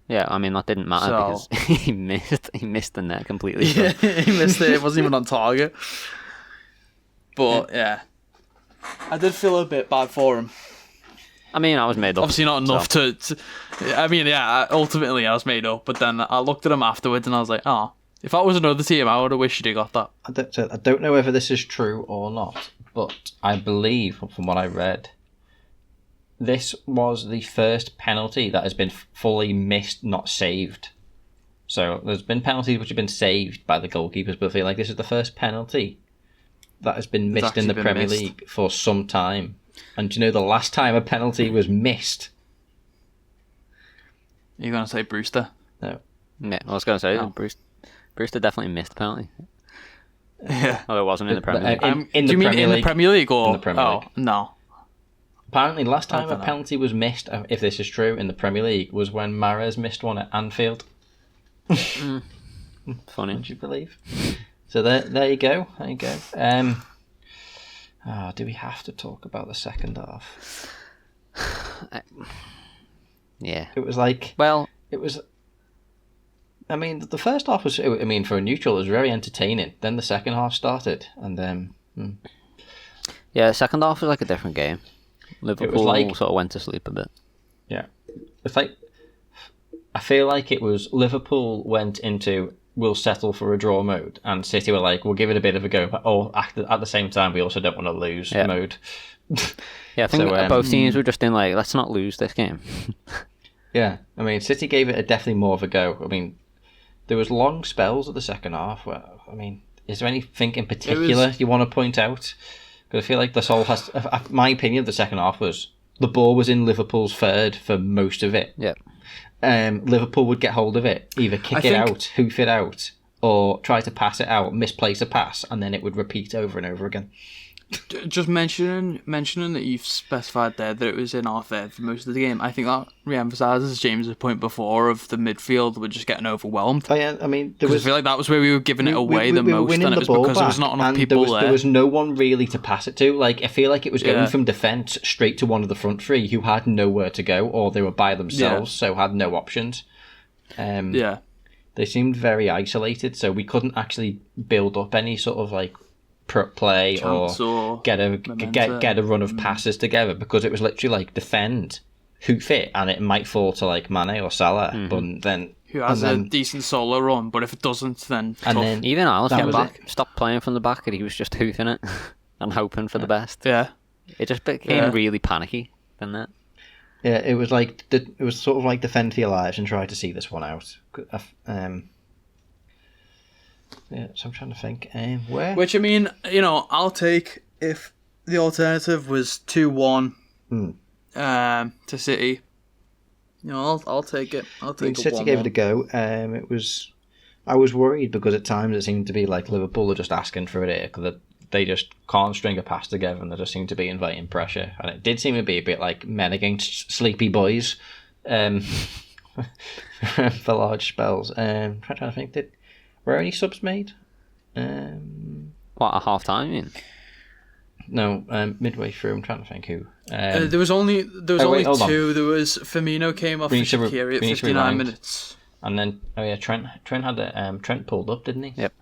Yeah, I mean, that didn't matter because he missed the net completely. So. Yeah, he missed it. It wasn't even on target. But yeah, I did feel a bit bad for him. I mean, I was made up. Obviously not enough to. I mean, yeah, ultimately I was made up. But then I looked at him afterwards and I was like, oh, if that was another team, I would have wished he'd got that. I don't know whether this is true or not, but I believe, from what I read, this was the first penalty that has been fully missed, not saved. So there's been penalties which have been saved by the goalkeepers, but I feel like this is the first penalty that has been missed in the Premier League for some time. And do you know the last time a penalty was missed? Are you going to say Brewster? No. Yeah, I was going to say Brewster definitely missed the penalty. Yeah. Oh, it wasn't in the Premier League. Do you mean in the Premier League or? In the Premier League. Oh, no. Apparently, last time a penalty was missed, if this is true, in the Premier League was when Mahrez missed one at Anfield. Funny. Would you believe? So there you go. There you go. Do we have to talk about the second half? Yeah. It was like... Well... It was... I mean, the first half was... I mean, for a neutral, it was very entertaining. Then the second half started, and then... Yeah, the second half was like a different game. Liverpool sort of went to sleep a bit. Yeah. It's like... I feel like it was Liverpool went into we'll settle for a draw mode, and City were like, we'll give it a bit of a go, but at the same time, we also don't want to lose mode. Yeah, I think both teams were just in like, let's not lose this game. Yeah, I mean, City gave it definitely more of a go. I mean, there was long spells of the second half where, I mean, is there anything in particular you want to point out? Because I feel like this all has... my opinion of the second half was the ball was in Liverpool's third for most of it. Yeah. Liverpool would get hold of it, either kick it out, hoof it out, or try to pass it out, misplace a pass, and then it would repeat over and over again. Just mentioning that you've specified there that it was in our third for most of the game, I think that re-emphasises James's point before of the midfield were just getting overwhelmed. Oh yeah, I mean, I feel like that was where we were giving it away the most, and it was because there was not enough people there. There was no one really to pass it to. Like, I feel like it was going from defence straight to one of the front three who had nowhere to go, or they were by themselves, so had no options. They seemed very isolated, so we couldn't actually build up any sort of like play or get a run of passes together, because it was literally like defend, hoof it, and it might fall to like Mane or Salah, but then who has a decent solo run, but if it doesn't, then even Alisson stopped playing from the back, and he was just hoofing it and hoping for the best. Yeah, it just became really panicky, didn't it? Yeah, it was like it was sort of like defend for your lives and try to see this one out. Yeah, so I'm trying to think where. Which, I mean, I'll take if the alternative was 2-1 to City. I'll take it. City gave it a go. It was. I was worried because at times it seemed to be like Liverpool are just asking for it here, because they just can't string a pass together, and they just seem to be inviting pressure. And it did seem to be a bit like men against sleepy boys, for large spells. I'm trying to think. Were any subs made? What, at half time, you mean? No, midway through. I'm trying to think who. There was only two. On. There was Firmino came off for Shaqiri at 59 minutes. And then, Trent had Trent pulled up, didn't he? Yep.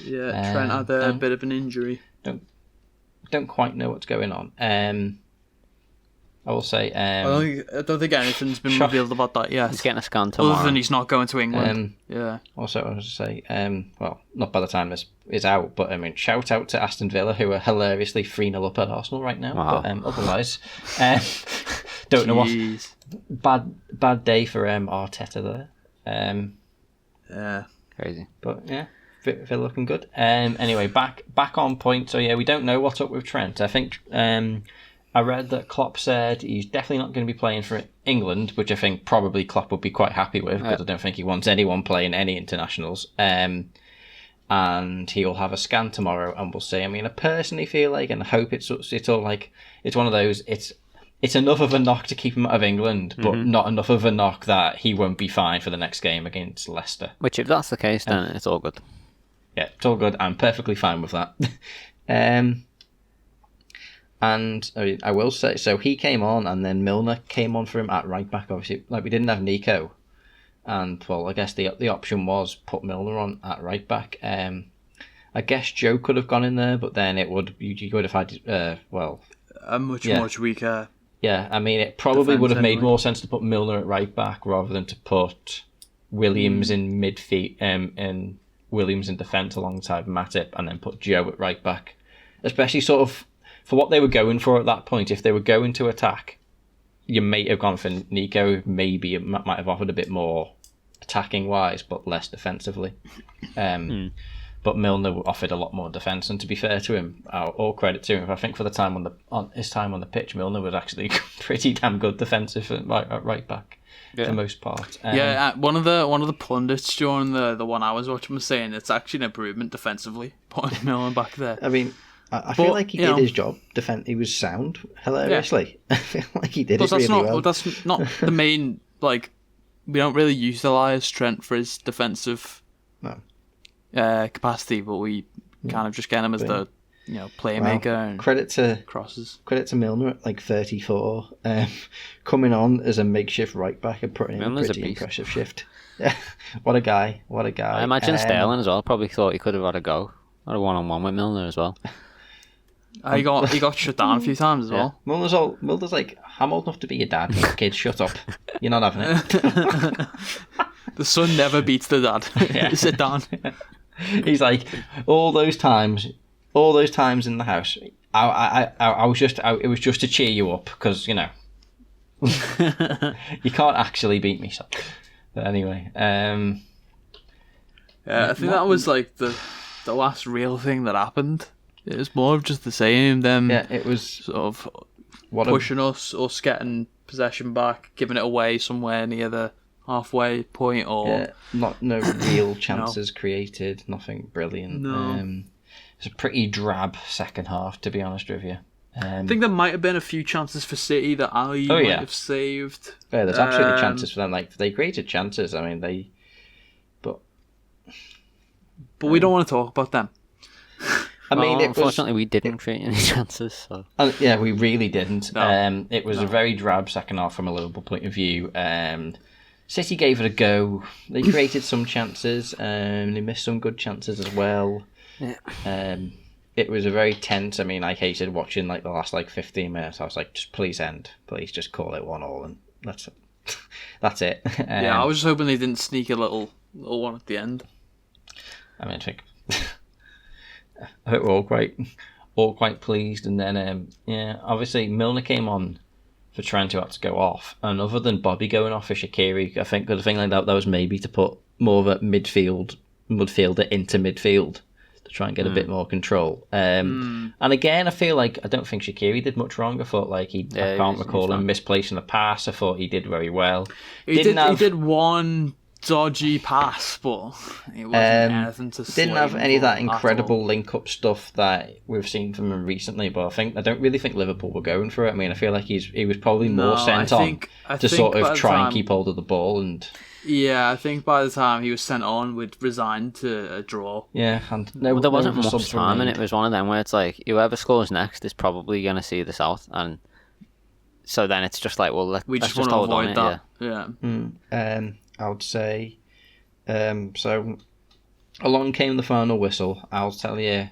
Yeah, Trent had a bit of an injury. Don't quite know what's going on. I will say. I don't think anything's been revealed about that yet. He's getting a scan tomorrow. Other than he's not going to England. Yeah. Also, I was to say, well, not by the time this is out, but I mean, shout out to Aston Villa, who are hilariously 3-0 up at Arsenal right now. Wow. But otherwise, don't know what. Bad day for Arteta there. Yeah. Crazy. But yeah, Villa looking good. Anyway, back on point. So yeah, we don't know what's up with Trent. I think I read that Klopp said he's definitely not going to be playing for England, which I think probably Klopp would be quite happy with, because I don't think he wants anyone playing any internationals. And he'll have a scan tomorrow, and we'll see. I mean, I personally feel like, and I hope it's all like, it's one of those, it's enough of a knock to keep him out of England, but not enough of a knock that he won't be fine for the next game against Leicester. Which, if that's the case, then it's all good. Yeah, it's all good. I'm perfectly fine with that. And I will say, so he came on, and then Milner came on for him at right back. Obviously, like, we didn't have Nico, and well, I guess the option was put Milner on at right back. I guess Joe could have gone in there, but then you would have had a much weaker. Yeah, I mean, it probably would have made more sense to put Milner at right back rather than to put Williams in midfield and Williams in defence alongside Matip, and then put Joe at right back, especially sort of for what they were going for at that point. If they were going to attack, you may have gone for Nico. Maybe it might have offered a bit more attacking wise, but less defensively. But Milner offered a lot more defence, and to be fair to him, all credit to him, I think for the time on his time on the pitch, Milner was actually pretty damn good defensive at right back for the most part. One of the pundits during the one I was watching was saying it's actually an improvement defensively putting Milner back there. I mean, I feel like he did his job. He was sound, hilariously. I feel like he did it really well. That's not the main, like, we don't really utilise Trent for his defensive capacity, but we kind of just get him as the playmaker and credit to crosses. Credit to Milner at like 34, coming on as a makeshift right back and putting in a pretty impressive shift. Yeah, what a guy! I imagine Sterling as well probably thought he could have had a go, had a one-on-one with Milner as well. He got shut down a few times as well. Milner's like, I'm old enough to be your dad. Kid, shut up. You're not having it. The son never beats the dad. Sit down. He's like, all those times in the house, I was just, it was just to cheer you up, because, you can't actually beat me, so. But anyway, I think that was like the last real thing that happened. It was more of just the same. It was sort of pushing us getting possession back, giving it away somewhere near the halfway point, or no real chances created, nothing brilliant. No. It's a pretty drab second half, to be honest with you. I think there might have been a few chances for City that Ali might have saved. Yeah, there's absolutely chances for them. Like, they created chances. I mean, but we don't want to talk about them. I mean, unfortunately, we didn't create any chances. So. We really didn't. No. It was a very drab second half from a Liverpool point of view. City gave it a go. They created some chances. They missed some good chances as well. Yeah. It was a very tense. I mean, I hated watching like the last 15 minutes. I was like, just please end. Please just call it 1-1, and that's it. I was just hoping they didn't sneak a little one at the end. I mean, I think we're all quite pleased. And then obviously Milner came on for Trent, who had to go off, and other than Bobby going off for Shaqiri, I think the thing like that was maybe to put more of a midfielder into midfield to try and get a bit more control. And again, I feel like I don't think Shaqiri did much wrong. I thought I can't recall him misplacing a pass. I thought he did very well. He did one dodgy pass, but it wasn't anything to didn't have any of that incredible link-up stuff that we've seen from him recently, but I don't really think Liverpool were going for it. I mean, I feel like he was probably more sent on to sort of try and keep hold of the ball. And I think by the time he was sent on, we'd resigned to a draw. Yeah, and there wasn't much time, and it was one of them where it's like, whoever scores next is probably going to see the South, and so then it's just like, well, let's just hold on that. Yeah. I would say, so along came the final whistle. I'll tell you,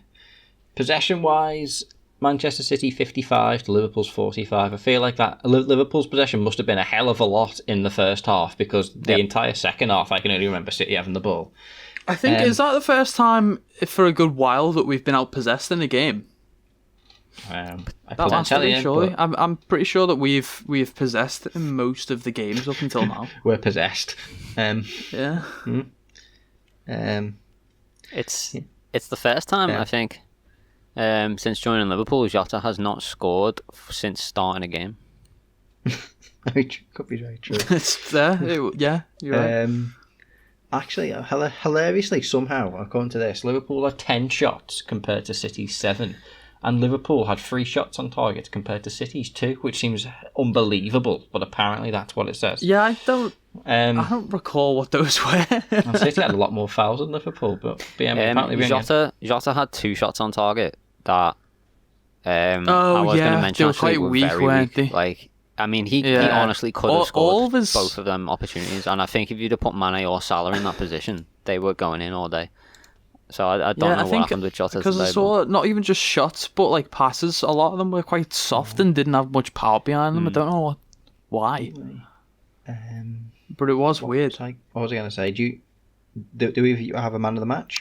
possession-wise, Manchester City 55 to Liverpool's 45. I feel like that Liverpool's possession must have been a hell of a lot in the first half, because the entire second half I can only remember City having the ball. I think, is that the first time for a good while that we've been outpossessed in a game? I That couldn't last tell week, you, surely. but I'm pretty sure that we've possessed in most of the games up until now. we're possessed. Yeah. It's the first time, I think, since joining Liverpool, Jota has not scored since starting a game. Could be very true. It's there. Yeah, you're right. Actually, hilariously, somehow, according to this, Liverpool had 10 shots compared to City's 7. And Liverpool had 3 shots on target compared to City's 2, which seems unbelievable, but apparently that's what it says. Yeah, I don't recall what those were. And City had a lot more fouls than Liverpool, but apparently we Jota had 2 shots on target that I Oh, was going yeah, to mention. they were Actually, quite weak, very weren't weak. they? Like, I mean, he Yeah. honestly could All have scored of his- both of them opportunities, and I think if you'd have put Mane or Salah in that position, they were going in all day. So I don't know what happened with Jota because I today. saw not even just shots, but like passes. A lot of them were quite soft and didn't have much power behind them. I don't know why, but it was weird. what was I going to say? Do we have a man of the match?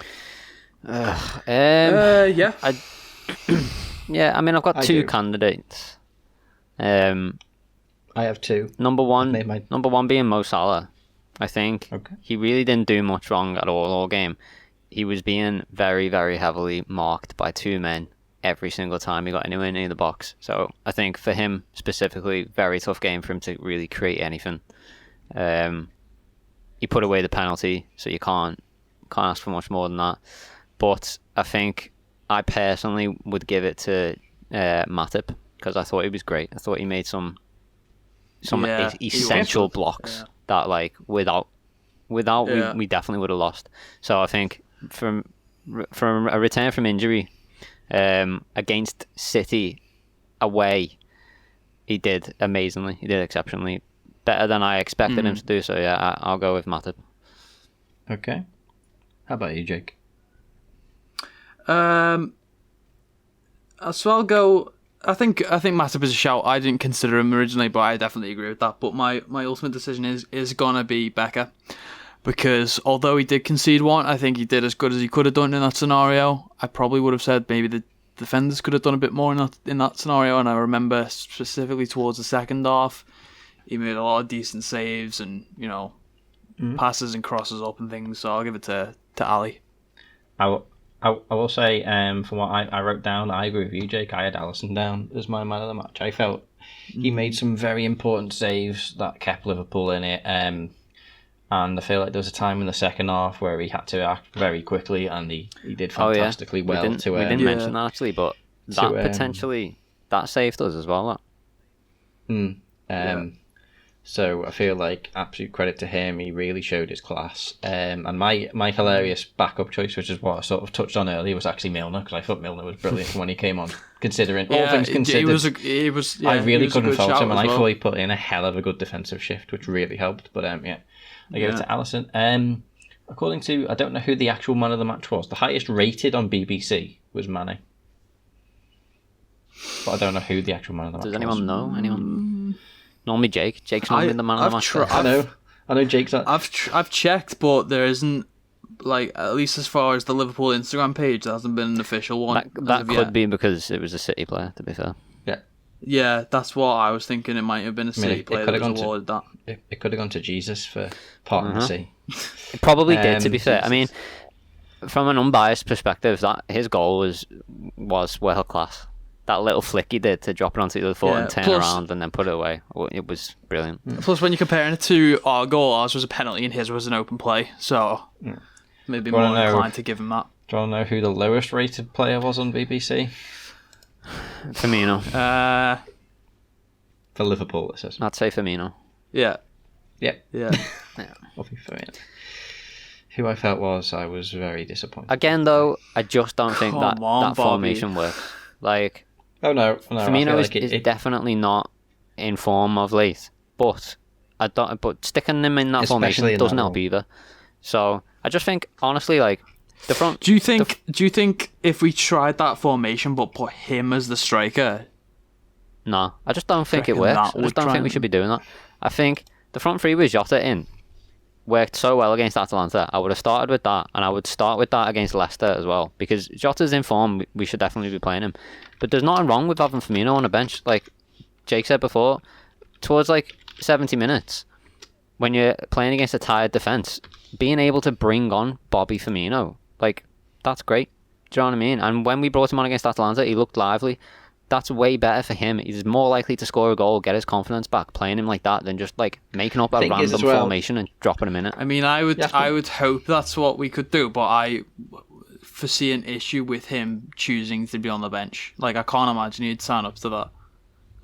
Yeah. Yeah, I mean, I've got I 2 do. candidates. I have 2. Number one being Mo Salah. I think Okay. he really didn't do much wrong at all game. He was being very, very heavily marked by 2 men every single time he got anywhere near the box. So I think for him specifically, very tough game for him to really create anything. He put away the penalty, so you can't ask for much more than that. But I think I personally would give it to Matip, because I thought he was great. I thought he made some Yeah, he was essential good. blocks Yeah. that, like, without Yeah. we definitely would have lost. So I think from a return from injury against City away, he did amazingly. He did exceptionally better than I expected him to do. So yeah, I'll go with Matip. Okay. How about you, Jake? So I'll go. I think Matip is a shout. I didn't consider him originally, but I definitely agree with that. But my ultimate decision is gonna be Becker, because although he did concede one, I think he did as good as he could have done in that scenario. I probably would have said maybe the defenders could have done a bit more in that scenario. And I remember specifically towards the second half, he made a lot of decent saves and passes and crosses up and things. So I'll give it to Ali. I will say, from what I wrote down, I agree with you, Jake. I had Alisson down as my man of the match. I felt he made some very important saves that kept Liverpool in it. And I feel like there was a time in the second half where he had to act very quickly, and he did fantastically well. We didn't mention that actually, but that potentially that saved us as well. So I feel like absolute credit to him. He really showed his class. And my hilarious backup choice, which is what I sort of touched on earlier, was actually Milner, because I thought Milner was brilliant when he came on. Considering all things considered, I really couldn't fault him, and I thought he put in a hell of a good defensive shift, which really helped. But I gave it to Alisson. According to, I don't know who the actual man of the match was. The highest rated on BBC was Mane. But I don't know who the actual man of the match was. Does anyone know? Anyone? Normally Jake. Jake's not been the man of the match. I know Jake's. I've checked, but there isn't, like, at least as far as the Liverpool Instagram page, there hasn't been an official one. That could be because it was a City player, to be fair. Yeah, that's what I was thinking. It might have been a City player that was awarded that. It could have gone to Jesus for parting the sea. It probably did, to be fair. I mean, from an unbiased perspective, that his goal was world class. That little flick he did to drop it onto the other foot and turn around and then put it away, it was brilliant. Plus, when you're comparing it to our goal, ours was a penalty and his was an open play, so maybe more inclined to give him that. Do you want to know who the lowest rated player was on BBC? Firmino. For Liverpool, it says. I'd say Firmino. Yeah. I'll be Firmino. Who I felt I was very disappointed. Again, though, I just don't think that Bobby. formation works. Like, no. Firmino is definitely not in form of late, but But sticking him in that formation doesn't help either. So I just think, honestly, like, The front. Do you think if we tried that formation but put him as the striker? No, I just don't think it reckon works. that I would just don't try think we and- should be doing that. I think the front three with Jota in worked so well against Atalanta. I would have started with that, and I would start with that against Leicester as well, because Jota's in form. We should definitely be playing him. But there's nothing wrong with having Firmino on the bench. Like Jake said before, towards like 70 minutes, when you're playing against a tired defence, being able to bring on Bobby Firmino, like, that's great. Do you know what I mean? And when we brought him on against Atalanta, he looked lively. That's way better for him. He's more likely to score a goal, get his confidence back, playing him like that, than just like making up a Thing is random as well- formation and dropping him in it. I mean, I would You have to- I would hope that's what we could do, but I foresee an issue with him choosing to be on the bench. Like, I can't imagine he'd sign up to that.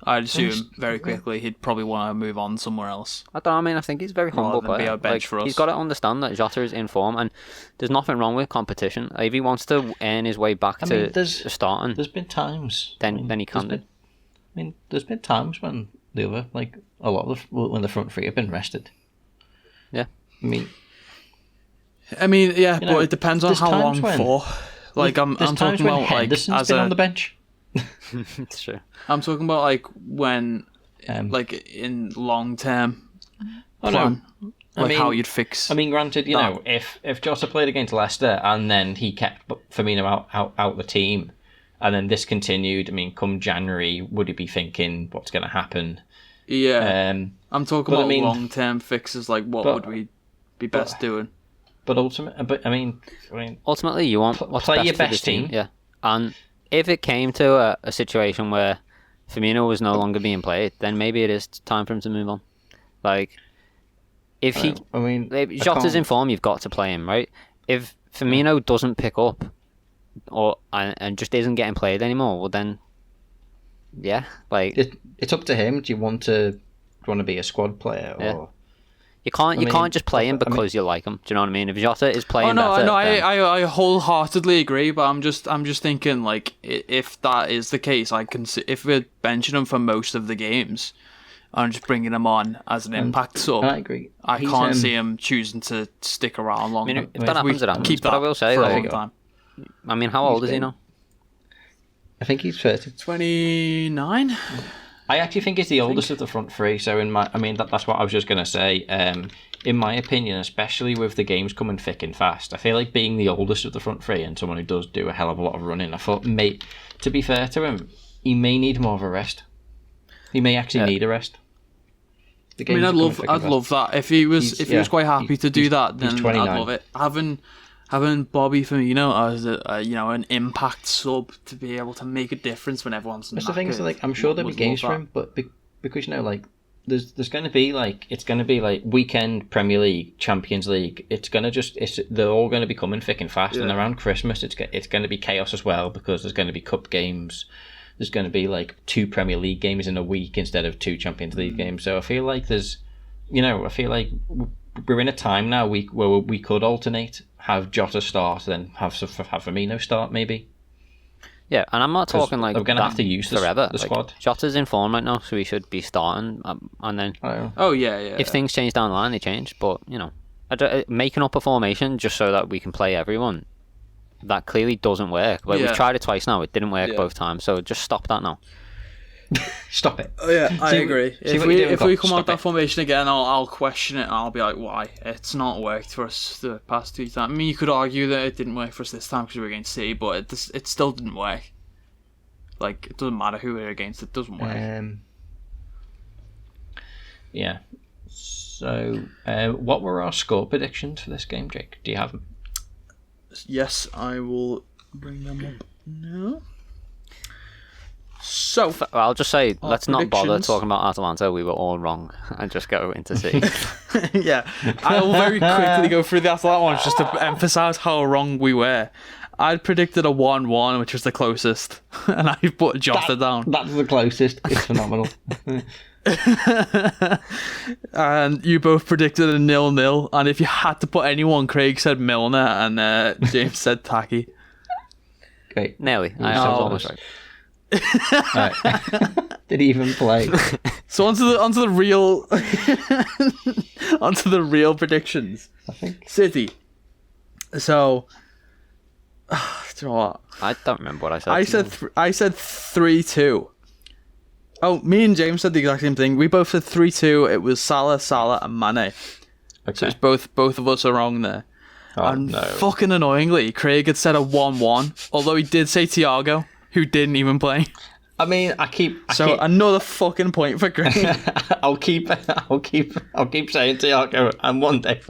I'd assume very quickly he'd probably want to move on somewhere else. I don't know, I mean, I think he's a very humble Rather than be player. a bench Like, for us. he's got to understand that Jota is in form, and there's nothing wrong with competition. If he wants to earn his way back I to mean, there's- starting, There's been times. then I mean, he can do. there's been- I mean, there's been times when the other, like, a lot of when the front three have been rested. Yeah. I mean, Yeah, You know, but it depends on there's how times long when- for. Like, I'm there's times talking when about like Henderson's as been a on the bench. It's true. I'm talking about like when Um, like in long term Oh, no. plan, I like mean- how you'd fix. I mean, granted, you that. know, if Jota played against Leicester and then he kept Firmino out the team, and then this continued, I mean, come January, would he be thinking what's going to happen? Yeah, I'm talking but I about mean- long term fixes. Like, what but- would we be best doing? But I mean, Ultimately, you want what's play best your for the best team. team. Yeah. And if it came to a situation where Firmino was no longer being played, then maybe it is time for him to move on. Like, if he... I mean, If I Jota's can't- in form, you've got to play him, right? If Firmino doesn't pick up and just isn't getting played anymore, well then, yeah, like it's up to him. Do you want to be a squad player or? Yeah. you can't mean, just play him I mean- because you like him. Do you know what I mean? If Jota is playing Oh no, better, no, then- I wholeheartedly agree. But I'm just thinking like if that is the case, I can if we're benching him for most of the games, and just bringing him on as an impact sub. I agree. I He's, can't see him choosing to stick around longer. I mean, if that happens, it happens. Keep But that I will say, for a like, long time. I mean, how old is he been- now? I think he's 30. 29. I actually think he's the oldest of the front three. So that's what I was just gonna say. In my opinion, especially with the games coming thick and fast, I feel like being the oldest of the front three and someone who does do a hell of a lot of running, I thought, to be fair to him, he may need more of a rest. He may actually need a rest. The I mean, games are I'd coming love thick and fast. that if he was quite happy to do that. he's Then 29. I'd love it. Having Bobby Firmino as an impact sub to be able to make a difference when everyone's. That's the thing. knackered. So like, I'm sure there'll be Would games love for that. him, but because like, there's going to be like, it's going to be like weekend Premier League, Champions League. They're all going to be coming thick and fast, and Yeah. around Christmas, it's going to be chaos as well because there's going to be cup games. There's going to be like 2 Premier League games in a week instead of 2 Champions League games. So I feel like we're in a time now where we could alternate, have Jota start, then have Firmino start maybe. Yeah, and I'm not talking like we're gonna that have to use forever. the Like, squad. Jota's in form right now, so he should be starting. And then Oh yeah. if things change down the line, they change. But making up a formation just so that we can play everyone, that clearly doesn't work. Like Yeah. we've tried it twice now, it didn't work Yeah. both times. So just stop that now. Stop it. Oh yeah, I agree. see If what we you're doing, if we Cox. come out Stop that it. formation again, I'll question it and I'll be like, why? It's not worked for us the past 2 times. I mean, you could argue that it didn't work for us this time because we were against City, but it still didn't work. Like, it doesn't matter who we're against; it doesn't work. Yeah. So, what were our score predictions for this game, Jake? Do you have them? Yes, I will bring them up now. So, I'll just say, let's not bother predictions. talking about Atalanta. We were all wrong, and just go into City. yeah, I will very quickly go through the Atalanta ones just to emphasise how wrong we were. I'd predicted a 1-1, which was the closest, and I put Jota down. That's the closest. It's phenomenal. And you both predicted a 0-0, and if you had to put anyone, Craig said Milner, and James said Taki. Great. Nearly. I No. was almost right. Right. Did he even play? So onto the real onto the real predictions. I think. City. So Do you know what? I don't remember what I said. I said 3-2. Oh, me and James said the exact same thing. We both said 3-2. It was Salah, and Mane. Okay. So it's both of us are wrong there. Oh, And no. fucking annoyingly, Craig had said a 1-1. Although he did say Thiago, who didn't even play. I mean, I keep Another fucking point for Craig. I'll keep saying Thiago, and one day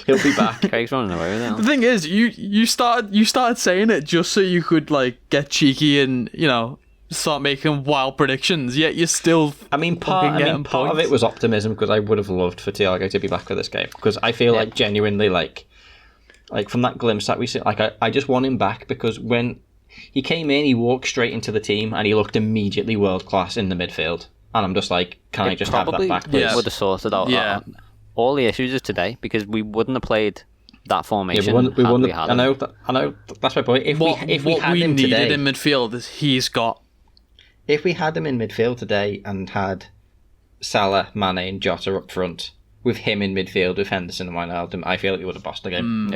he'll be back. Craig's running away with The it. thing is, you started saying it just so you could like get cheeky and start making wild predictions. Yet you're still. I mean, part of it was optimism, because I would have loved for Thiago to be back for this game, because I feel like genuinely like from that glimpse that we see, like I just want him back, because when he came in, he walked straight into the team and he looked immediately world class in the midfield, and I'm just like, can I just have that back, please? Yeah. Would have sorted out all the issues of today, because we wouldn't have played that formation. We wouldn't have, I know. That's my point. If we had him needed today, in midfield is he's got. If we had him in midfield today and had Salah, Mane, and Jota up front, with him in midfield with Henderson and Wijnaldum, I feel like we would have bossed the game.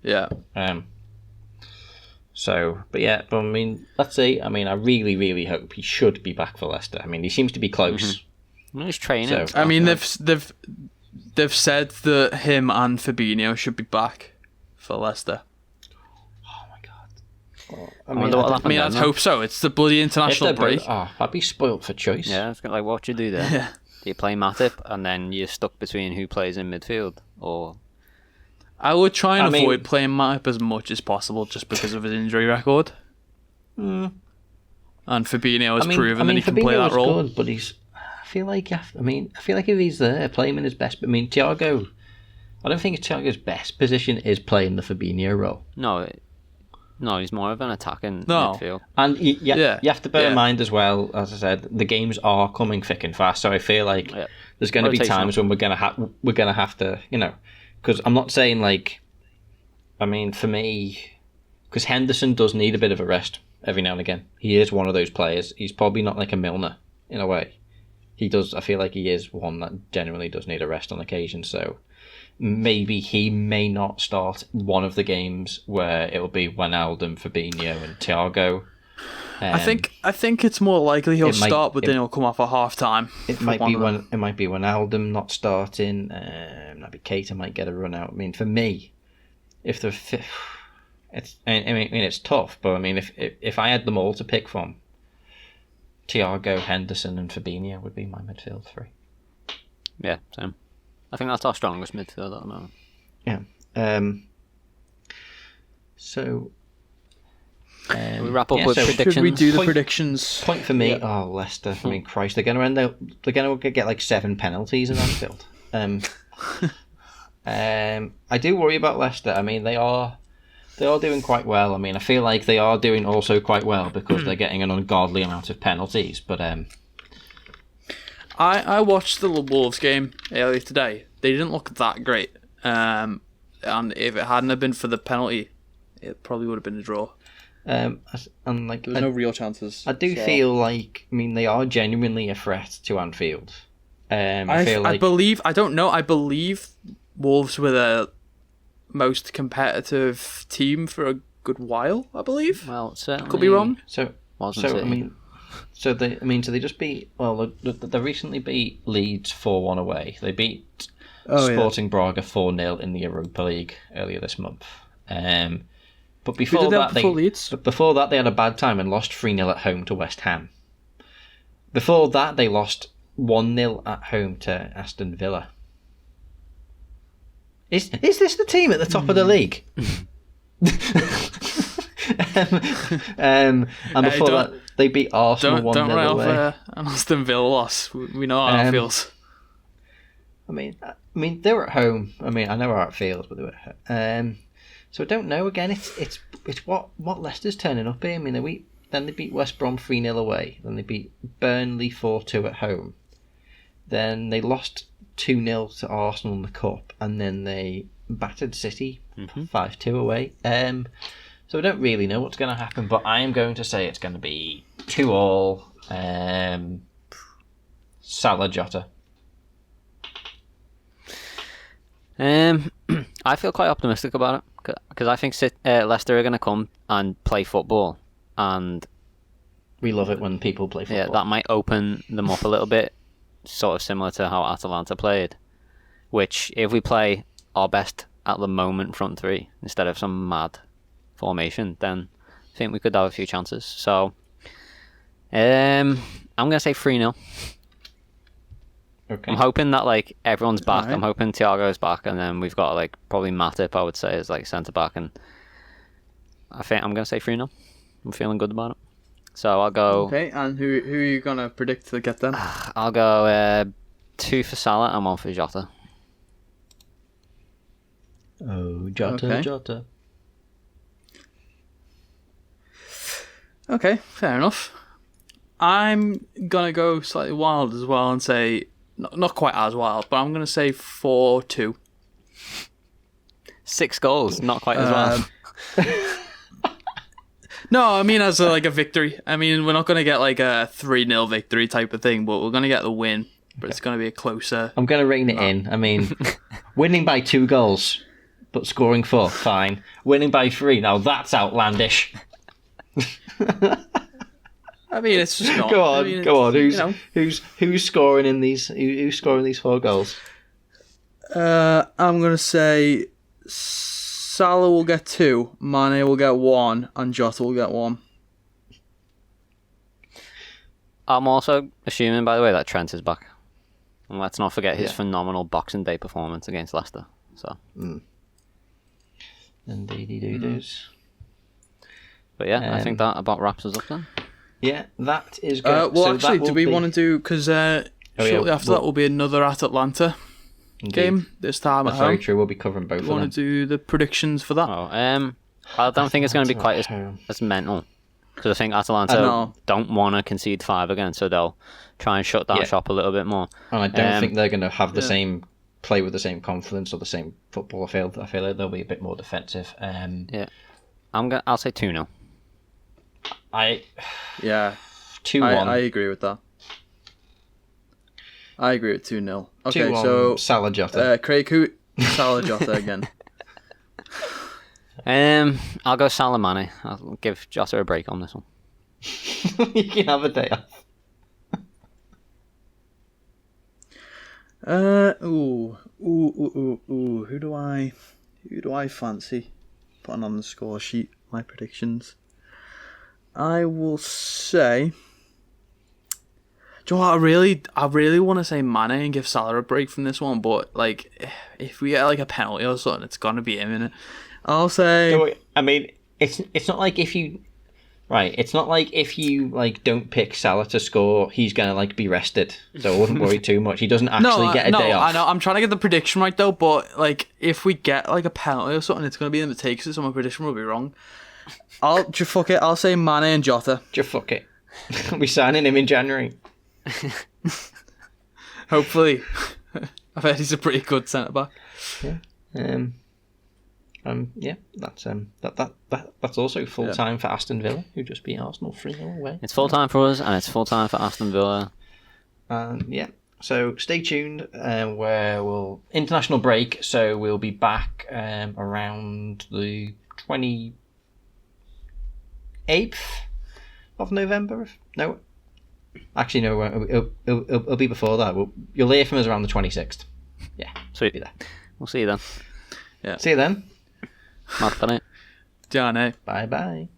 Yeah. But I mean, let's see. I mean, I really, really hope he should be back for Leicester. I mean, he seems to be close. He's training. So, I mean, they've said that him and Fabinho should be back for Leicester. Oh my god. I wonder what'll happen I'd then, hope so. It's the bloody If international they're break. I'd be spoilt for choice. Yeah, it's like, what do you do there? Yeah. Do you play Matip, and then you're stuck between who plays in midfield, or... I would try and I mean- avoid playing Matip as much as possible, just because of his injury record. And Fabinho has proven that he can play Fabinho that is role. good, but I feel like if he's there, play him in his best. I mean, Thiago. I don't think Thiago's best position is playing the Fabinho role. No, he's more of an attacking No. midfield. And you have to bear in Yeah. mind as well, as I said, the games are coming thick and fast. So I feel like there's going to be Rotational. times when we're going to have to, because I'm not saying like, I mean, for me, because Henderson does need a bit of a rest every now and again. He is one of those players. He's probably not like a Milner in a way. He does. I feel like he is one that generally does need a rest on occasion. So maybe he may not start one of the games where it'll be Wijnaldum, Fabinho, and Thiago. I think it's more likely he'll it might- start, but then he'll come off at half time. It might be Wijnaldum not starting. Maybe Keita might get a run out. I mean, for me, if the it's tough, but I mean, if I had them all to pick from, Thiago, Henderson, and Fabinho would be my midfield three. Yeah, same. I think that's our strongest midfield at the moment. Yeah. So We wrap up with predictions. Should we do the Point- predictions? Point for me. Oh, Leicester! I mean, Christ, they're going to get like 7 penalties in Anfield. I do worry about Leicester. I mean, they are doing quite well. I mean, I feel like they are doing also quite well because they're getting an ungodly amount of penalties. But I watched the Wolves game earlier today. They didn't look that great. And if it hadn't have been for the penalty, it probably would have been a draw. and like There was no real chances. I do feel like, I mean, they are genuinely a threat to Anfield. I feel like I believe Wolves were the most competitive team for a good while, I believe. Well, certainly Could be wrong. so. wasn't So it? I mean, so they just beat. Well, they recently beat Leeds 4-1 away. They beat Oh, Sporting Braga 4-0 in the Europa League earlier this month. But Who before did that that, before Leeds? before that, they had a bad time and lost 3-0 at home to West Ham. Before that, they lost 1-0 at home to Aston Villa. Is this the team at the top of the league? And before that, they beat Arsenal 1-0 Don't write away. off an Aston Villa loss. We know how it feels. I mean, they were at home. I mean, I know how it feels, but they were at home. So I don't know. Again, it's what Leicester's turning up here. I mean, they beat West Brom 3-0 away. Then they beat Burnley 4-2 at home. Then they lost 2-0 to Arsenal in the cup, and then they battered City 5-2 away. So I don't really know what's going to happen, but I am going to say it's going to be 2-2. Salah Jota. I feel quite optimistic about it because I think Leicester are going to come and play football, and We love it when people play football. yeah, that might open them up a little bit, sort of similar to how Atalanta played. Which, if we play our best at the moment front three instead of some mad formation, then I think we could have a few chances. So, I'm going to say 3-0. Okay. I'm hoping that like everyone's back. Alright. I'm hoping Thiago's back, and then we've got like probably Matip, I would say, as like centre back, and I think I'm going to say 3-0. I'm feeling good about it. So I'll go. Okay, and who are you gonna predict to get them? I'll go 2 for Salah and 1 for Jota. Oh, Jota, Okay. Jota. Okay, fair enough. I'm gonna go slightly wild as well and say not quite as wild, but I'm gonna say 4-2. 6 goals, not quite as well. No, I mean as a victory. I mean we're not gonna get like a 3-0 victory type of thing, but we're gonna get the win. But it's gonna be a closer. I'm going to rein it in. I mean, winning by 2 goals, but scoring 4, fine. Winning by 3, now that's outlandish. I mean it's just not. Go on, I mean, go on. it's, Who's scoring in these? Who's scoring these 4 goals? I'm gonna say Salah will get 2, Mane will get 1, and Jota will get 1. I'm also assuming, by the way, that Trent is back. And let's not forget his phenomenal Boxing Day performance against Leicester. So, Indeedy doo-doos. but yeah, I think that about wraps us up then. Yeah, that is good. Well, So actually, that do will we be- want to do because shortly after that will be another Atalanta Indeed. game this time That's at home. very true. We'll be covering both Do of you them. want to do the predictions for that? Oh, I don't think it's going to be quite as mental. Because I think Atalanta don't want to concede 5 again, so they'll try and shut down shop a little bit more. And I don't think they're going to have the same play with the same confidence or the same football. I feel like they'll be a bit more defensive. Yeah, I'll say 2-0. Yeah, 2-1. I agree with that. I agree with 2-0. Okay, 2-1, so Salah Jota. Craig, who Salah Jota again? I'll go Salah Mane. I'll give Jota a break on this one. You can have a day off. Who do I fancy putting on the score sheet? My predictions. I will say. Do you know what, I really want to say Mane and give Salah a break from this one, but like, if we get like a penalty or something, it's gonna be him, innit? I'll say. I mean, it's not like if you. Right, it's not like if you like don't pick Salah to score, he's gonna like be rested. So I wouldn't worry too much. He doesn't actually get a day off. I know. I'm trying to get the prediction right though, but like if we get like a penalty or something, it's gonna be him that takes it. So my prediction will be wrong. Fuck it. I'll say Mane and Jota. Just fuck it. We're signing him in January. Hopefully, I've heard he's a pretty good centre back. Yeah, that's also full time for Aston Villa, who just beat Arsenal 3-0 away. It's full time for us, and it's full time for Aston Villa. Yeah, so stay tuned. Where we'll international break, so we'll be back around the 28th of November. No, actually no, it'll be before that. You'll hear from us around the 26th. Yeah, Sweet. be there. We'll see you then. Yeah. See you then. Mark Bennett. Jane. Bye bye.